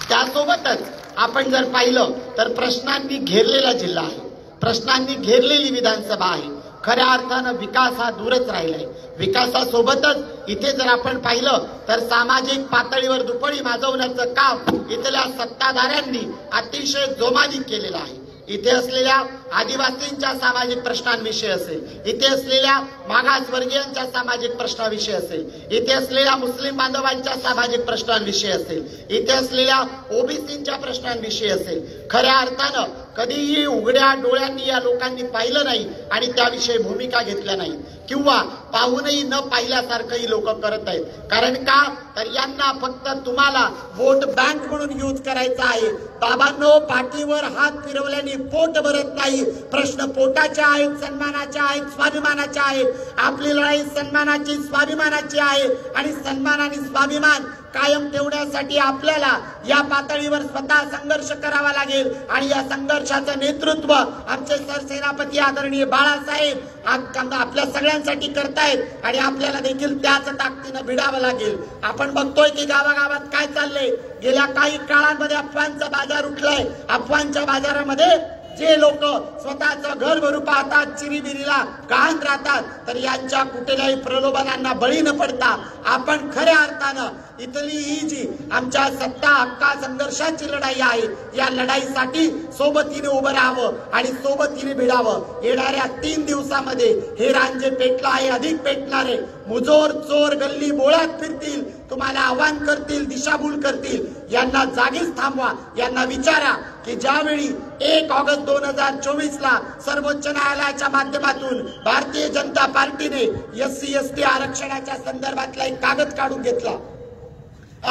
त्यासोबतच आपण जर पाहिलं तर प्रश्नांनी घेरलेला जिल्हा आहे, प्रश्नांनी घेरलेली विधानसभा आहे. खऱ्या अर्थानं विकास हा दूरच राहिलाय. विकासासोबतच इथे जर आपण पाहिलं तर सामाजिक पातळीवर दुपडी माजवण्याचं काम इथल्या सत्ताधाऱ्यांनी अतिशय जोमाने केलेलं आहे. इथे असलेल्या आदिवासींच्या सामाजिक प्रश्नांविषयी असेल, इथे असलेल्या मागासवर्गीयांच्या सामाजिक प्रश्नाविषयी असेल, इथे असलेल्या मुस्लिम बांधवांच्या सामाजिक प्रश्नांविषयी असेल, इथे असलेल्या ओबीसींच्या प्रश्नांविषयी असेल, खऱ्या अर्थानं कधीही उघड्या डोळ्यांनी या लोकांनी पाहिलं नाही आणि त्याविषयी भूमिका घेतल्या नाही किंवा पाहूनही न पाहिल्यासारखंही लोक करत आहेत. कारण का तर यांना फक्त तुम्हाला वोट बँक म्हणून यूज करायचा आहे. बाबांनो, पाठीवर हात फिरवल्याने पोट भरत नाही. प्रश्न पोटाचे आहेत, सन्मानाचे आहेत, स्वाभिमानाचे आहेत. आपली लढाई सन्मानाची, स्वाभिमानाची आहे आणि सन्मान आणि स्वाभिमान कायम ठेवण्यासाठी आपल्याला या पातळीवर स्वतः संघर्ष करावा लागेल आणि या संघर्षाचं नेतृत्व आमचे सरसेनापती आदरणीय बाळासाहेब आपल्या सगळ्यांसाठी करतायत आणि आपल्याला देखील त्याच ताकदीनं भिडावं लागेल. आपण बघतोय की गावागावात काय चाललंय. गेल्या काही काळांमध्ये अफवांचा बाजार उठलाय. अफवांच्या बाजारामध्ये जे लोक स्वतःचं घर भरू पाहतात, चिरीबिरीला गहाण राहतात, तर यांच्या कुठल्याही प्रलोभनांना बळी न पडता आपण खऱ्या अर्थानं इथली ही जी आमच्या सत्ता हक्का संघर्षाची लढाई आहे या लढाईसाठी सोबतीने उभं राहावं आणि सोबतीने भिडावं. येणाऱ्या 3 दिवसामध्ये हे रांजे पेटलं आहे, अधिक पेटणार आहे. मुजोर चोर गल्ली बोळात फिरतील, तुम्हाला आव्हान करतील, दिशाभूल करतील. यांना जागीच थांबवा. यांना विचारा की ज्यावेळी 1 ऑगस्ट 2024ला सर्वोच्च न्यायालयाच्या माध्यमातून भारतीय जनता पार्टीने SC ST आरक्षणाच्या संदर्भातला एक कागद काढून घेतला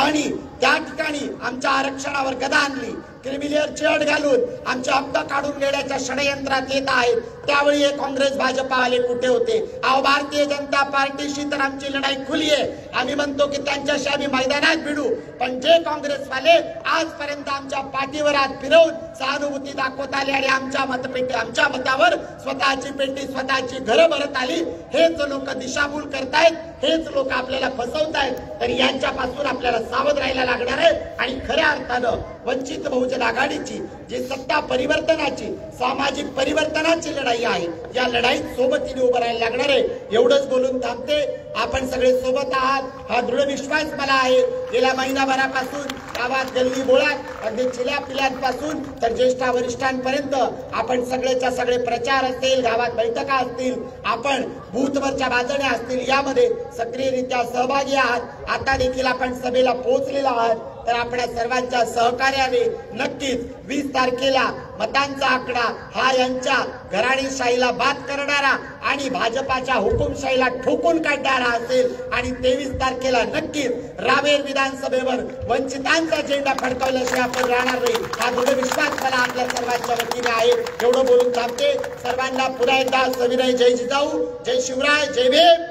आणि त्या ठिकाणी आमच्या आरक्षणावर गदा आणली, क्रिमिनलची अट घालून आमचे हक्क काढून घेण्याच्या षडयंत्रात येत आहेत, त्यावेळी हे काँग्रेस भाजपावाले कुठे होते? अहो, भारतीय जनता पार्टीशी तर आमची लढाई खुली आहे. आम्ही म्हणतो की त्यांच्याशी आम्ही मैदानात भिडू, पण जे काँग्रेसवाले आजपर्यंत आमच्या पाठीवर हात फिरवून सहानुभूती दाखवत आले आणि आमच्या मतावर स्वतःची पेटी, स्वतःची घरं भरत आली, हेच लोक दिशाभूल करतायत, हेच लोक आपल्याला फसवतायत. तर यांच्यापासून आपल्याला सावध राहायला लागणार आहे आणि खऱ्या अर्थानं वंचित बहुजन आघाडीची जी सत्ता परिवर्तनाची, सामाजिक परिवर्तनाची लढाई आहे, या लढाईत सोबतीने उभं राहायला लागणार आहे. एवढंच बोलून थांबते. आपण सगळे सोबत आहात हा दृढ विश्वास मला आहे. गेल्या महिनाभरापासून गावात गल्ली बोळात अगदी चिल्या पिल्यांपासून तर ज्येष्ठ वरिष्ठांपर्यंत आपण सगळेच्या सगळे प्रचार असतील, गावात बैठका असतील, आपण बूथवरच्या भाजण्या असतील, यामध्ये सक्रियरित्या सहभागी आहात. आता देखील आपण सभेला पोहोचलेला आहात. तर आपल्या सर्वांच्या सहकार्याने नक्कीच 20 तारखेला मतांचा आकडा हा यांच्या घराणेशाहीला बाद करणारा आणि भाजपाच्या हुकुमशाहीला ठोकून काढणारा असेल आणि 23 तारखेला नक्कीच रावेर विधानसभेवर वंचितांचा झेंडा फडकवल्याशिवाय आपण राहणार नाही हा दृढ विश्वास मला आपल्या सर्वांच्या वतीने आहे. एवढं बोलून थांबते. सर्वांना पुन्हा एकदा सविनय जय जिजाऊ, जय शिवराय, जय भीम.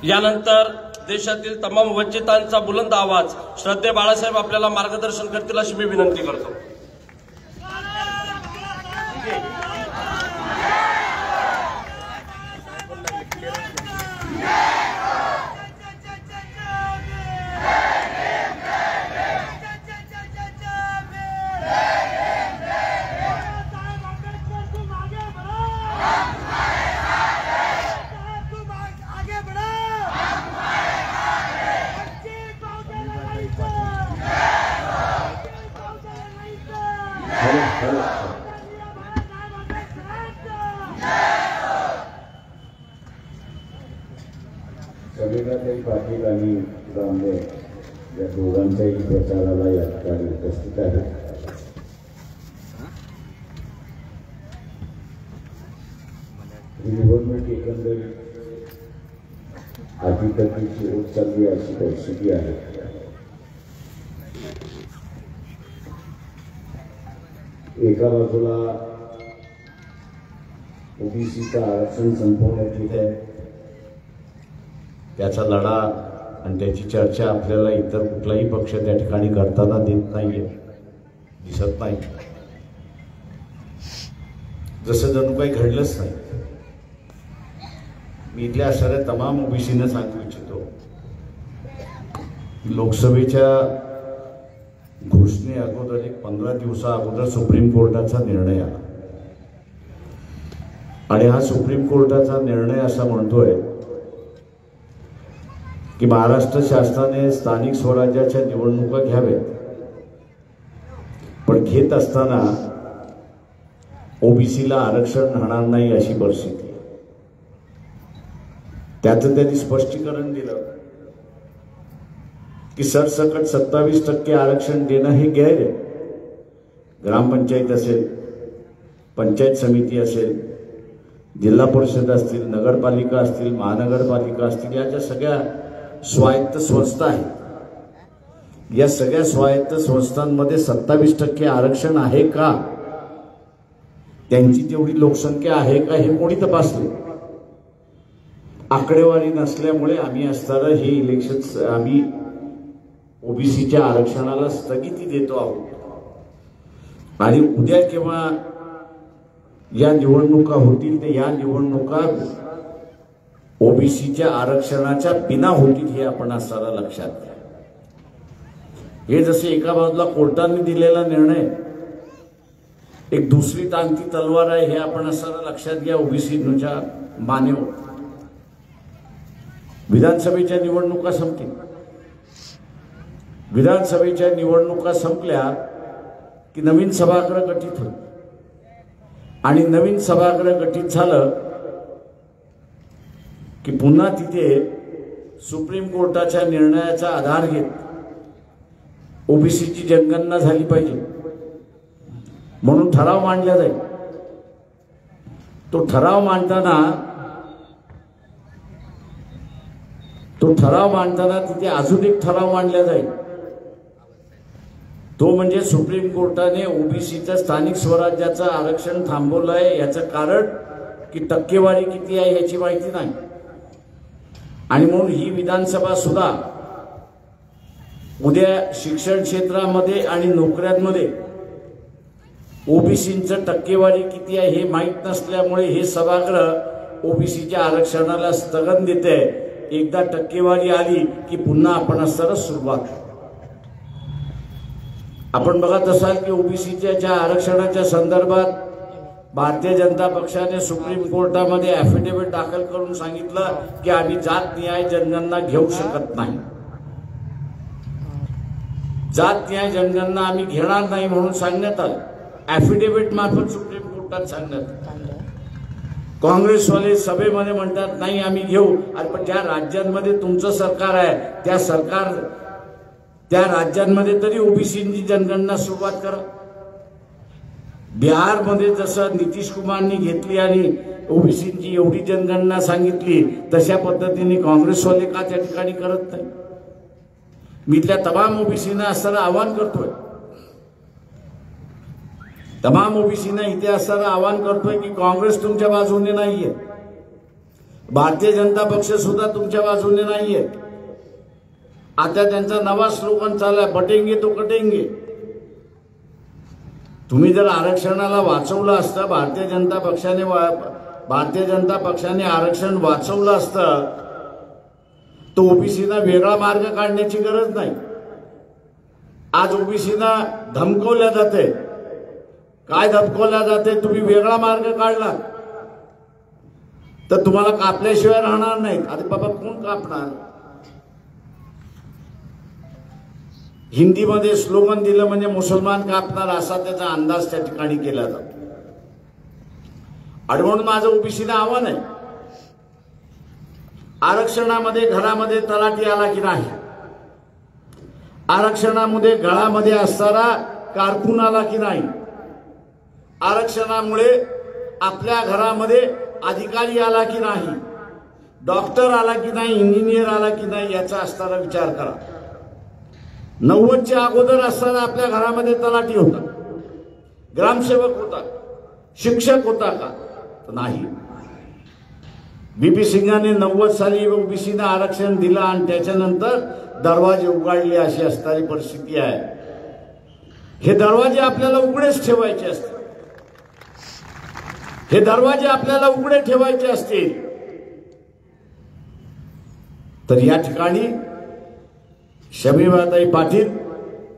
यानंतर देशातील तमाम वंचितांचा बुलंद आवाज श्रद्धे बाळासाहेब आपल्याला मार्गदर्शन करतील अशी मी विनंती करतो. सगळीकडे पाटील आणि रामदेव या दोघांच्याही प्रचाराला या ठिकाणी उपस्थित आहेत. ही निवडणूक एकंदरीत अटीतटीची होत चालली अशी परिस्थिती आहे. एका बाजूला ओबीसीचं आरक्षण संपवण्यात येत आहे, त्याचा लढा आणि त्याची चर्चा आपल्याला इतर कुठलाही पक्ष त्या ठिकाणी करताना देत नाहीये, दिसत नाही, जसं जणू काही घडलंच नाही. मी इथल्या असणाऱ्या तमाम ओबीसींना सांगू इच्छितो, लोकसभेच्या घोषणे अगोदर 15 दिवसा अगोदर सुप्रीम कोर्टाचा निर्णय आला आणि हा सुप्रीम कोर्टाचा निर्णय असा म्हणतोय की महाराष्ट्र शासनाने स्थानिक स्वराज्याच्या निवडणुका घ्याव्यात, पण घेत असताना ओबीसीला आरक्षण राहणार नाही अशी परिस्थिती. त्याचं त्यांनी स्पष्टीकरण दिलं की सरसकट 27% आरक्षण देणं हे गैर आहे. ग्रामपंचायत असेल, पंचायत समिती असेल, जिल्हा परिषद असतील, नगरपालिका असतील, महानगरपालिका असतील, या ज्या सगळ्या स्वायत्त संस्था आहेत, या सगळ्या स्वायत्त संस्थांमध्ये 27% आरक्षण आहे का, त्यांची तेवढी लोकसंख्या आहे का हे कोणी तपासले? आकडेवारी नसल्यामुळे आम्ही असताना हे इलेक्शन आम्ही ओबीसीच्या आरक्षणाला स्थगिती देतो आहोत आणि उद्या केव्हा या निवडणुका होतील ते या निवडणुका ओबीसीच्या आरक्षणाच्या बिना होतील हे आपण असताना लक्षात घ्या. हे जसे एका बाजूला कोर्टाने दिलेला निर्णय एक दुसरी टांगती तलवार आहे हे आपण असताना लक्षात घ्या. ओबीसीच्या मानेवर विधानसभेच्या निवडणुका संपतील. विधानसभेच्या निवडणुका संपल्या की नवीन सभागृह गठीत होईल आणि नवीन सभागृह गठीत झालं की पुन्हा तिथे सुप्रीम कोर्टाच्या निर्णयाचा आधार घेत ओबीसीची जनगणना झाली पाहिजे म्हणून ठराव मांडला जाईल. तो ठराव मांडताना तिथे अजून एक ठराव मांडला जाईल. तो म्हणजे सुप्रीम कोर्टाने ओबीसीच्या स्थानिक स्वराज्याचं आरक्षण थांबवलंय, याचं कारण की टक्केवारी किती आहे याची माहिती नाही आणि म्हणून ही विधानसभा सुद्धा उद्या शिक्षण क्षेत्रामध्ये आणि नोकऱ्यांमध्ये ओबीसींचं टक्केवारी किती आहे हे माहीत नसल्यामुळे हे सभागृह ओबीसीच्या आरक्षणाला स्थगन देते. एकदा टक्केवारी आली की पुन्हा आपण असताना सुरुवात. आपण बघत असाल की ओबीसीच्या आरक्षणाच्या संदर्भात भारतीय जनता पक्षाने सुप्रीम कोर्टामध्ये ॲफिडेव्हिट दाखल करून सांगितलं की आम्ही जातनिहाय जनगणना घेऊ शकत नाही. जातनिहाय जनगणना आम्ही घेणार नाही म्हणून सांगण्यात आलं. ॲफिडेव्हिट मार्फत सुप्रीम कोर्टात सांगण्यात आलं. काँग्रेसवाले सभेमध्ये म्हणतात नाही आम्ही घेऊ. अरे पण ज्या राज्यांमध्ये तुमचं सरकार आहे त्या सरकार त्या राज्यांमध्ये तरी ओबीसीची जनगणना सुरुवात करा. बिहारमध्ये जसं नितीश कुमारनी घेतली आणि ओबीसीची एवढी जनगणना सांगितली, तशा पद्धतीने काँग्रेसवाले का त्या ठिकाणी करत नाही? मी त्या तमाम ओबीसीना असताना आवाहन करतोय, तमाम ओबीसीना इथे असताना आवाहन करतोय की काँग्रेस तुमच्या बाजूने नाहीये, भारतीय जनता पक्ष सुद्धा तुमच्या बाजूने नाहीये. आता त्यांचा नवा स्लोगन चाललाय, बटेंगे तो कटेंगे. तुम्ही जर आरक्षणाला वाचवलं असतं, भारतीय जनता पक्षाने आरक्षण वाचवलं असतं, तो ओबीसीना वेगळा मार्ग काढण्याची गरज नाही. आज ओबीसीना धमकवल्या जाते. काय धमकवल्या जाते? तुम्ही वेगळा मार्ग काढला तर तुम्हाला कापल्याशिवाय राहणार नाही. अरे बाबा, कोण कापणार? हिंदीमध्ये स्लोगन दिलं म्हणजे मुसलमान कापणार असा त्याचा अंदाज त्या ठिकाणी केला जातो. आणि म्हणून माझं ओबीसीला आव्हान आहे, आरक्षणामध्ये घरामध्ये तलाठी आला की नाही, आरक्षणामध्ये गळामध्ये असणारा कारकून आला की नाही, आरक्षणामुळे आपल्या घरामध्ये अधिकारी आला की नाही, डॉक्टर आला की नाही, इंजिनियर आला की नाही, याचा असताना विचार करा. 90च्या अगोदर असताना आपल्या घरामध्ये तलाठी होता, ग्रामसेवक होता, शिक्षक होता का? नाही. बीपी सिंगाने 90 साली ओबीसीना आरक्षण दिलं आणि त्याच्यानंतर दरवाजे उघडले, अशी असणारी परिस्थिती आहे. हे दरवाजे आपल्याला उघडेच ठेवायचे असतात. हे दरवाजे आपल्याला उघडे ठेवायचे असतील तर या ठिकाणी शमीबाताई पाटील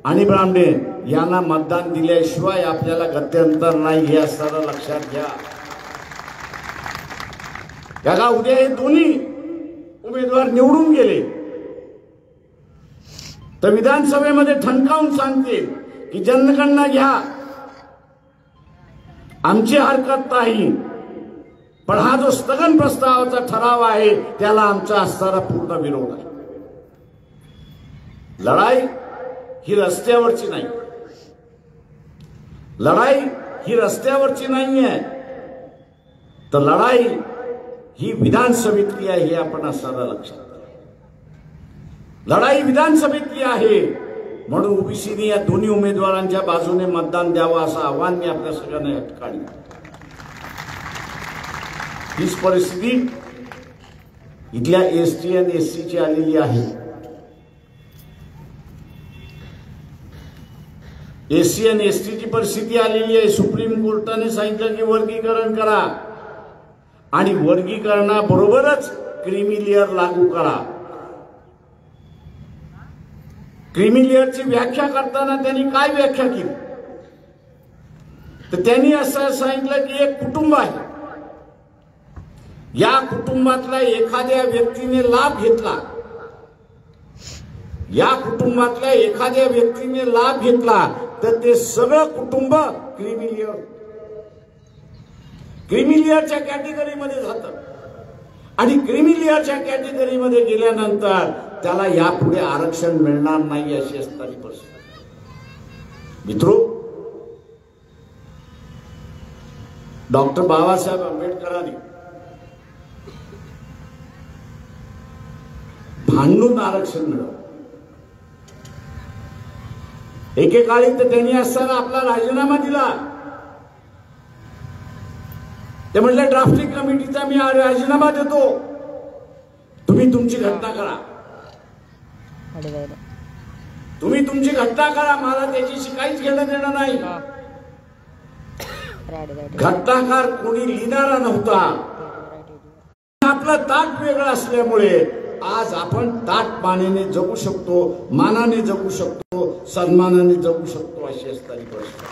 आणि ब्राह्मणे यांना मतदान दिल्याशिवाय आपल्याला गत्यंतर नाही, हे असताना लक्षात घ्या. बघा, उद्या हे दोन्ही उमेदवार निवडून गेले तर विधानसभेमध्ये ठणकावून सांगतील की जनगणना घ्या, आमची हरकत नाही, पण हा जो स्थगन प्रस्तावाचा ठराव आहे त्याला आमचा असणारा पूर्ण विरोध आहे. लढाई ही रस्त्यावरची नाही, लढाई ही रस्त्यावरची नाही आहे, तर लढाई ही विधानसभेतली आहे, हे आपण असणारा लक्षात. लढाई विधानसभेतली आहे, म्हणून ओबीसीने या दोन्ही उमेदवारांच्या बाजूने मतदान द्यावं असं आव्हान मी आपल्या सगळ्यांना या ठिकाणी. हीच परिस्थिती इथल्या एसटी आणि एससीची आलेली आहे. एससी आणि एसटीची परिस्थिती आलेली आहे. सुप्रीम कोर्टाने सांगितलं की वर्गीकरण करा आणि वर्गीकरणाबरोबरच क्रीमी लेअर लागू करा. क्रीमी लेअरची व्याख्या करताना त्यांनी काय व्याख्या केली? तर त्यांनी असं सांगितलं की एक कुटुंब आहे, या कुटुंबातल्या एखाद्या व्यक्तीने लाभ घेतला, या कुटुंबातल्या एखाद्या व्यक्तीने लाभ घेतला तर ते सगळं कुटुंब क्रीमी लेअरच्या कॅटेगरीमध्ये जातं. आणि क्रीमी लेअरच्या कॅटेगरीमध्ये गेल्यानंतर त्याला यापुढे आरक्षण मिळणार नाही, अशी असणारी परिस्थिती. मित्रो, डॉक्टर बाबासाहेब आंबेडकरांनी भांडून आरक्षण मिळवलं. एकेकाळी तर त्यांनी असताना आपला राजीनामा दिला. ते म्हटले ड्राफ्टिंग कमिटीचा मी राजीनामा देतो, तुम्ही तुमची घटना करा, तुम्ही तुमची घटना करा, मला त्याची काहीच घेणं देणं नाही. घटनाकार कोणी लिहिणारा नव्हता. आपलं ताट वेगळं असल्यामुळे आज आपण ताट मानेने जगू शकतो, मानाने जगू शकतो, सन्मानाने जगू शकतो, अशी असणारी परिस्थिती.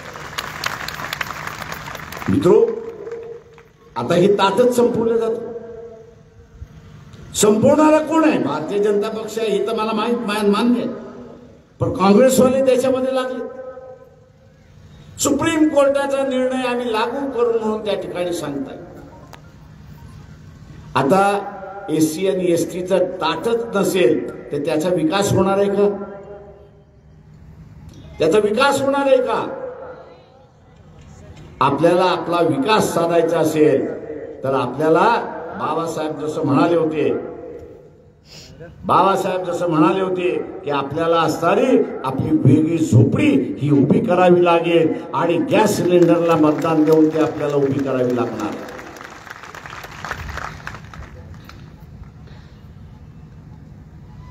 मित्रो, आता हे ताटच संपवलं जातं. संपवणारा कोण आहे? भारतीय जनता पक्ष आहे, हे तर मला मान्य आहे, पण काँग्रेसवाले त्याच्यामध्ये लागले. सुप्रीम कोर्टाचा निर्णय आम्ही लागू करू म्हणून त्या ठिकाणी सांगताय. आता एससी आणि एसटीचं ताटच नसेल तर त्याचा विकास होणार आहे का? त्याचा विकास होणार आहे का? आपल्याला आपला विकास साधायचा असेल तर आपल्याला बाबासाहेब जसं म्हणाले होते की आपल्याला असणारी आपली वेगळी झोपडी ही उभी करावी लागेल आणि गॅस सिलेंडरला मतदान देऊन ते आपल्याला उभी करावी लागणार.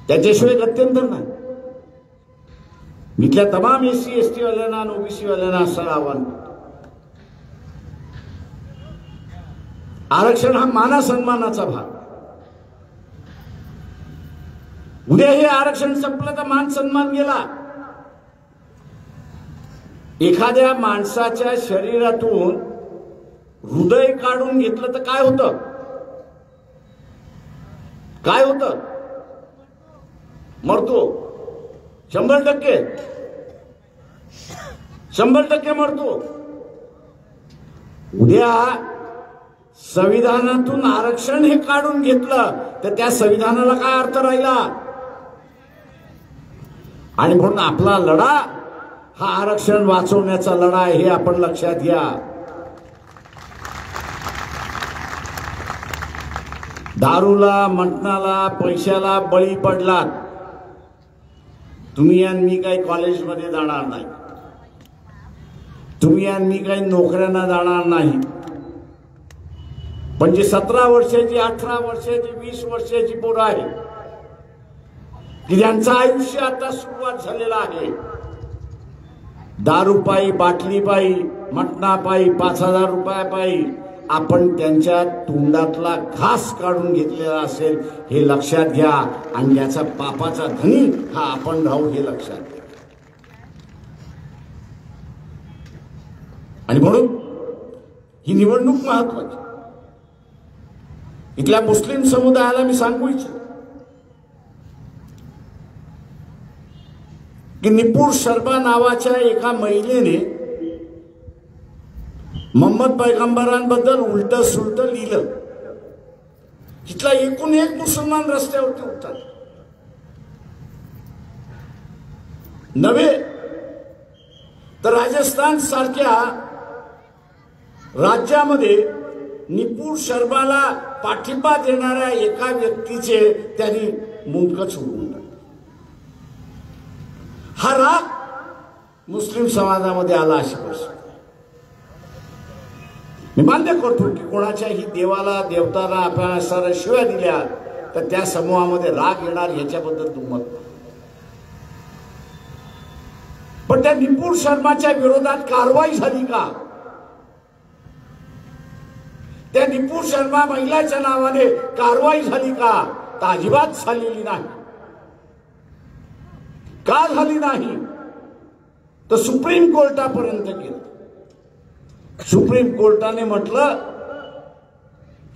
त्याच्याशिवाय गत्यंतर नाही. इथल्या तमाम एससी एसटी वाल्यांना आणि ओबीसी वाल्यांना असं आव्हान, आरक्षण हा माना सन्मानाचा भाग. उद्या हे आरक्षण संपलं तर मान सन्मान गेला. एखाद्या माणसाच्या शरीरातून हृदय काढून घेतलं तर काय होतं? काय होतं? मरतो. 100% मरतो. उद्या संविधानातून आरक्षण हे काढून घेतलं तर त्या संविधानाला काय अर्थ राहिला? आणि म्हणून आपला लढा हा आरक्षण वाचवण्याचा लढा आहे, हे आपण लक्षात घ्या. दारूला, मटणाला, पैशाला बळी पडलात तुम्ही आणि मी काही कॉलेजमध्ये जाणार नाही, तुम्ही आणि मी काही नोकऱ्यांना जाणार नाही. पण जी 17 वर्षाची, 18 वर्षाची, 20 वर्षाची पोरं आहे की ज्यांचं आयुष्य आता सुरुवात झालेलं आहे, दारूपायी, बाटलीपायी, मटणापायी, 5000 रुपयापायी आपण त्यांच्या तोंडातला घास काढून घेतलेला असेल हे लक्षात घ्या. आणि याचा पापाचा धनी हा आपण राहू हे लक्षात घ्या. आणि म्हणून ही निवडणूक महत्वाची. इथल्या मुस्लिम समुदायाला मी सांगू इच्छितो की निपुर शर्मा नावाच्या एका महिलेने मोहम्मद पैगंबरांबद्दल उलट सुलट लिहिलं. तिथला एकूण एक मुसलमान रस्त्यावरती उठतात. नव्हे तर राजस्थान सारख्या राज्यामध्ये निपुर शर्माला पाठिंबा देणाऱ्या एका व्यक्तीचे त्यांनी मुंडकं सोडून टाकलं. हा राग मुस्लिम समाजामध्ये आला अशी परिस्थिती. मी मान्य करतो की कोणाच्याही देवाला, देवताला आपण असणाऱ्या शिव्या दिल्या तर त्या समूहामध्ये राग येणार, याच्याबद्दल दुमत नाही. पण त्या निपुर शर्माच्या विरोधात कारवाई झाली का? त्या निपुर शर्मा महिलाच्या नावाने कारवाई झाली का? तर अजिबात झालेली नाही. का झाली नाही? तर सुप्रीम कोर्टापर्यंत गेलं. सुप्रीम कोर्टाने म्हटलं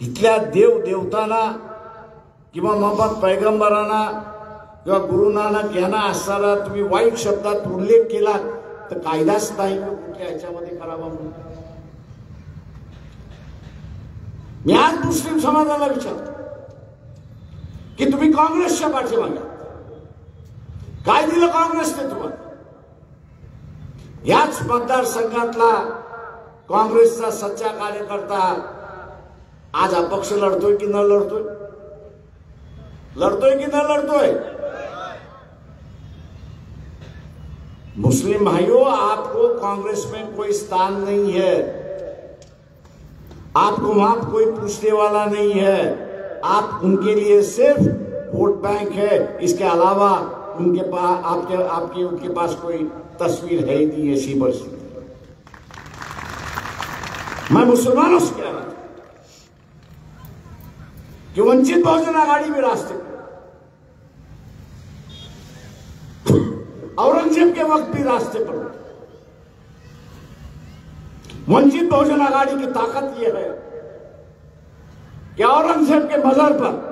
इथल्या देव देवतांना किंवा मोहम्मद पैगंबरांना किंवा गुरु नानक यांना असणारा तुम्ही वाईट शब्दात उल्लेख केला तर कायदाच नाही कुठल्या ह्याच्यामध्ये करावा म्हणून. मी आज मुस्लिम समाजाला विचारतो की तुम्ही काँग्रेसच्या पाठीमागे काय दिलं काँग्रेसने तुम्हाला? याच मतदारसंघातला काँग्रेसचा सच्चा कार्यकर्ता आज अपक्ष लढतोय की न लढतोय? लढतोय की न लढतोय? मुस्लिम भाइयों, आपको कांग्रेस में कोई स्थान नहीं है. आपको वहां कोई पूछने वाला नहीं है. आप उनके लिए सिर्फ वोट बैंक है. इसके अलावा उनके पास आपके उनके पास कोई तस्वीर है ही नहीं. ऐसी परिस्थिति मैं मुसलमानों से कह रहा हूं कि वंचित बहुजन आघाड़ी भी रास्ते पर, औरंगजेब के वक्त भी रास्ते पर. वंचित बहुजन आघाड़ी की ताकत यह है कि औरंगजेब के मजार पर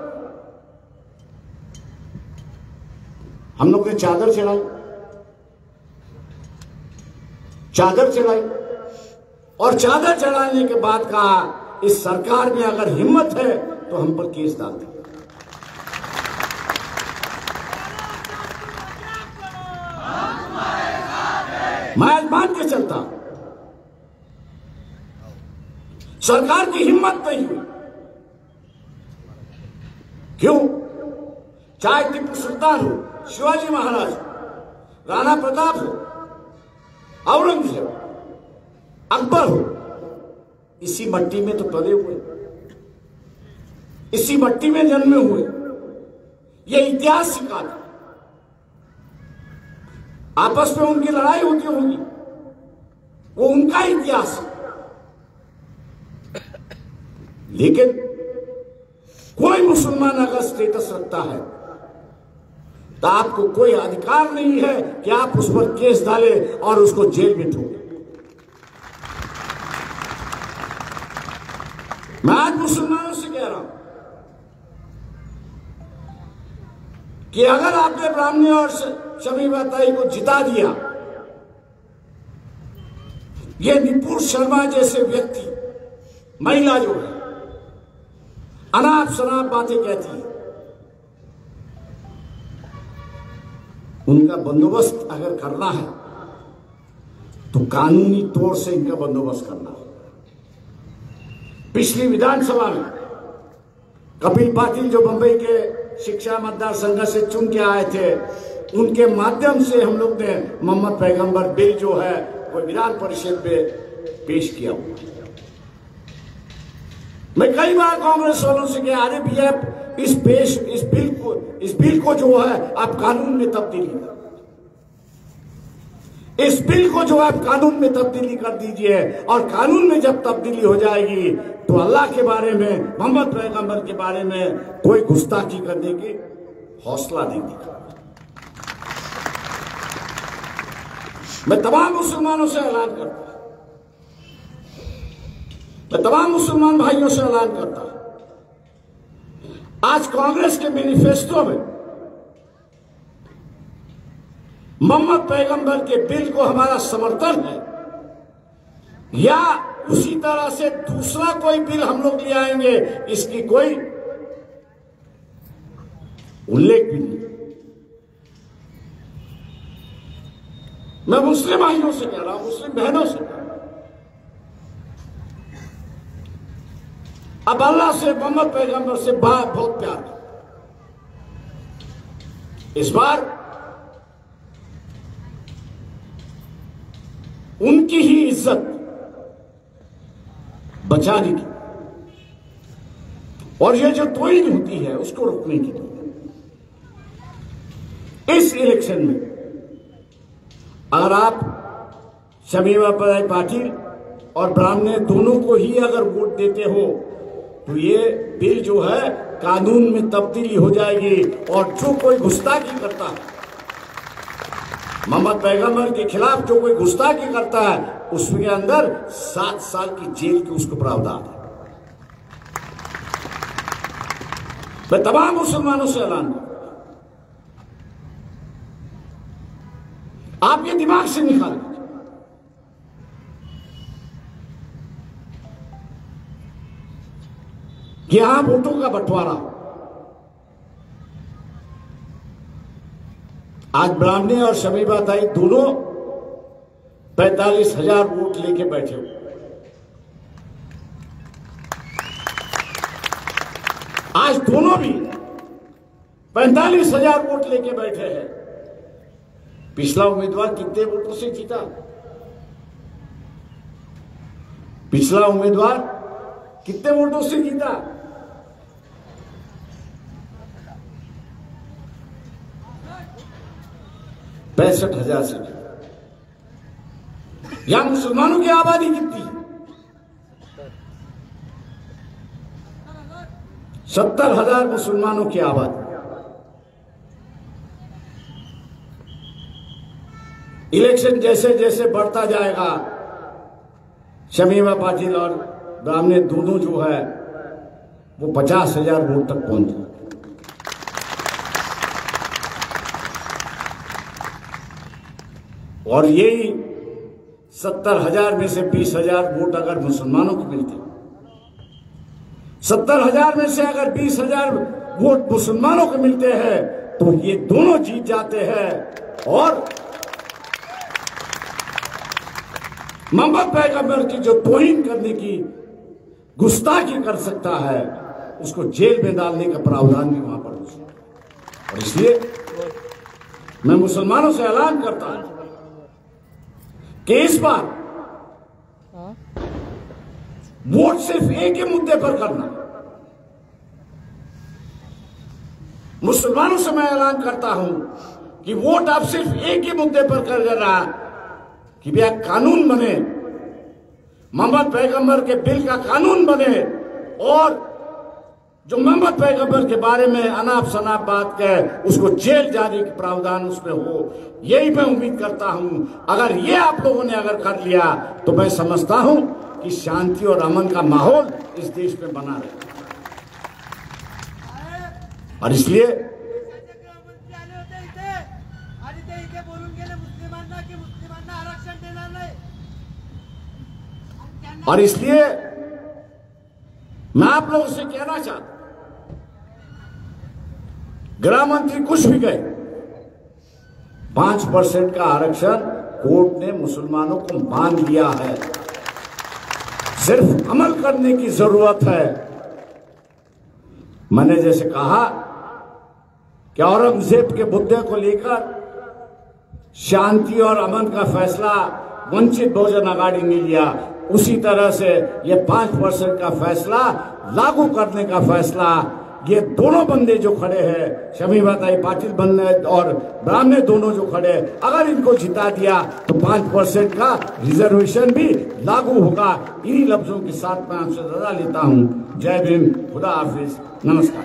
हम लोग ने चादर चढ़ाई और चादर चढ़ाने के बाद कहा इस सरकार में अगर हिम्मत है तो हम पर केस डाल दें. मैं आज मान के चलता हूं, सरकार की हिम्मत नहीं हुई। क्यों? चाहे टिप्पू सुल्तान हो, शिवाजी महाराज, राणा प्रताप हो, औरंगजेब, अकबर हो, इसी मट्टी में तो पले हुए, इसी मट्टी में जन्मे हुए। ये इतिहास सिखाता, आपस में उनकी लड़ाई होती होगी, वो उनका इतिहास है। लेकिन कोई मुसलमान अगर स्टेटस रखता है तो आपको कोई अधिकार नहीं है कि आप उस पर केस डालें और उसको जेल में ठोकें। मैं आज मुसलमानों से कह रहा हूं कि अगर आपने ब्राह्मणी और शमीमा ताई को जिता दिया, ये निपुण शर्मा जैसे व्यक्ति, महिला जो है, अनाप शनाप बातें कहती है, उनका बंदोबस्त अगर करना है तो कानूनी तौर से इनका बंदोबस्त करना है। पिछली विधानसभा में कपिल पाटिल जो बंबई के शिक्षा मतदार संघ से चुन के आए थे, उनके माध्यम से हम लोग ने मोहम्मद पैगंबर बिल जो है वो विधान परिषद में पेश किया। मैं कई बार कांग्रेस वालों से कहा, अरे भैया इस बिल को जो है आप कानून में तब्दीली कर, इस बिल को जो है आप कानून में तब्दीली कर दीजिए, और कानून में जब तब्दीली हो जाएगी तो अल्लाह के बारे में, मोहम्मद पैगंबर के बारे में कोई गुस्ताखी करने की हौसला नहीं दिखा। मैं तमाम मुसलमानों से ऐलान करता हूं, मैं तमाम मुसलमान भाइयों से ऐलान करता हूं, आज कांग्रेस के मैनिफेस्टो में मोहम्मद पैगंबर के बिल को हमारा समर्थन है, या उसी तरह से दूसरा कोई बिल हम लोग ले आएंगे, इसकी कोई उल्लेख भी नहीं। मैं मुस्लिम भाइयों से कह रहा हूं, मुस्लिम बहनों से कह रहा हूं, अब अल्लाह से, मोहम्मद पैगंबर से बहुत प्यार है। इस बार उनकी ही इज्जत बचाने की और ये जो तोहिन होती है उसको रोकने की इस इलेक्शन में अगर आप शमीमा पाटिल और ब्राह्मणी दोनों को ही अगर वोट देते हो तो ये बिल जो है कानून में तब्दीली हो जाएगी, और जो कोई गुस्ताखी करता है, मोहम्मद पैगंबर के खिलाफ जो कोई गुस्ताखी करता है, उसके अंदर 7 साल की जेल की उसको प्रावधान है। मैं तमाम मुसलमानों से ऐलान करता हूं, आप ये दिमाग से निकाल लीजिए, यहां वोटों का बंटवारा। आज ब्राह्मणी और शमीमा ताई दोनों 45,000 वोट लेके बैठे हुए, आज दोनों भी 45,000 वोट लेके बैठे हैं। पिछला उम्मीदवार कितने वोटों से जीता? पिछला उम्मीदवार कितने वोटों से जीता? 65,000 से जीता। यहां मुसलमानों की आबादी कितनी? 70,000 मुसलमानों की आबादी। इलेक्शन जैसे जैसे बढ़ता जाएगा, शमीमा पाटिल और ब्राह्मणी दोनों जो है वो 50,000 वोट तक पहुंच जाए। और यही 70,000 में से 20,000 वोट अगर मुसलमानों को मिलते, 70,000 में से अगर 20,000 वोट मुसलमानों को मिलते हैं तो ये दोनों जीत जाते हैं। और मोहम्मद पैगंबर की जो तौहीन करने की गुस्ताखी कर सकता है उसको जेल में डालने का प्रावधान भी वहां पर हो सकता है। और इसलिए मैं मुसलमानों से ऐलान करता हूं कि इस बार वोट सिर्फ एक ही मुद्दे पर करना। मुसलमानों से मैं ऐलान करता हूं कि वोट आप सिर्फ एक ही मुद्दे पर कर देना कि भैया कानून बने, मोहम्मद पैगंबर के बिल का कानून बने और जो मोहम्मद पैगंबर के बारे में अनाप शनाप बात कहे उसको जेल जाने की प्रावधान उसमें हो। यही मैं उम्मीद करता हूं। अगर ये आप लोगों ने अगर कर लिया तो मैं समझता हूं कि शांति और अमन का माहौल इस देश में बना रहेगा। और इसलिए मैं आप लोगों से कहना चाहता हूं, गृह मंत्री कुछ भी गए, 5% का आरक्षण कोर्ट ने मुसलमानों को मान लिया है। सिर्फ अमल करने की जरूरत है। मैंने जैसे कहा कि औरंगजेब के मुद्दे को लेकर शांति और अमन का फैसला वंचित बहुजन आघाड़ी ने लिया, उसी तरह से ये 5% का फैसला लागू करने का फैसला ये दोनों बंदे जो खड़े हैं, शमीमाताई पाटिल बंदे और ब्राह्मणे दोनों जो खड़े, अगर इनको जिता दिया तो 5% का रिजर्वेशन भी लागू होगा। इन्हीं लफ्जों के साथ मैं आपसे रजा लेता हूं। जय भीम, खुदा हाफिज, नमस्कार।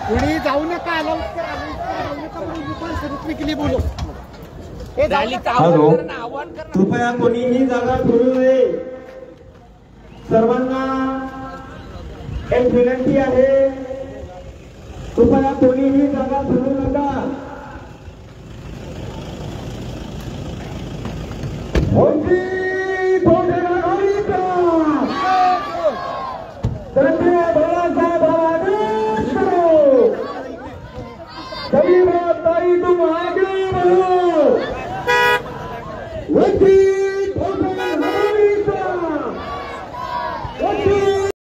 पुढे जाऊ नका, बोलो। हॅलो, कृपया कोणीही जागा सोडू नये। सर्वांना एक विनंती आहे, कृपया कोणीही जागा सोडू नका। वंचित बहुजन आघाडीचा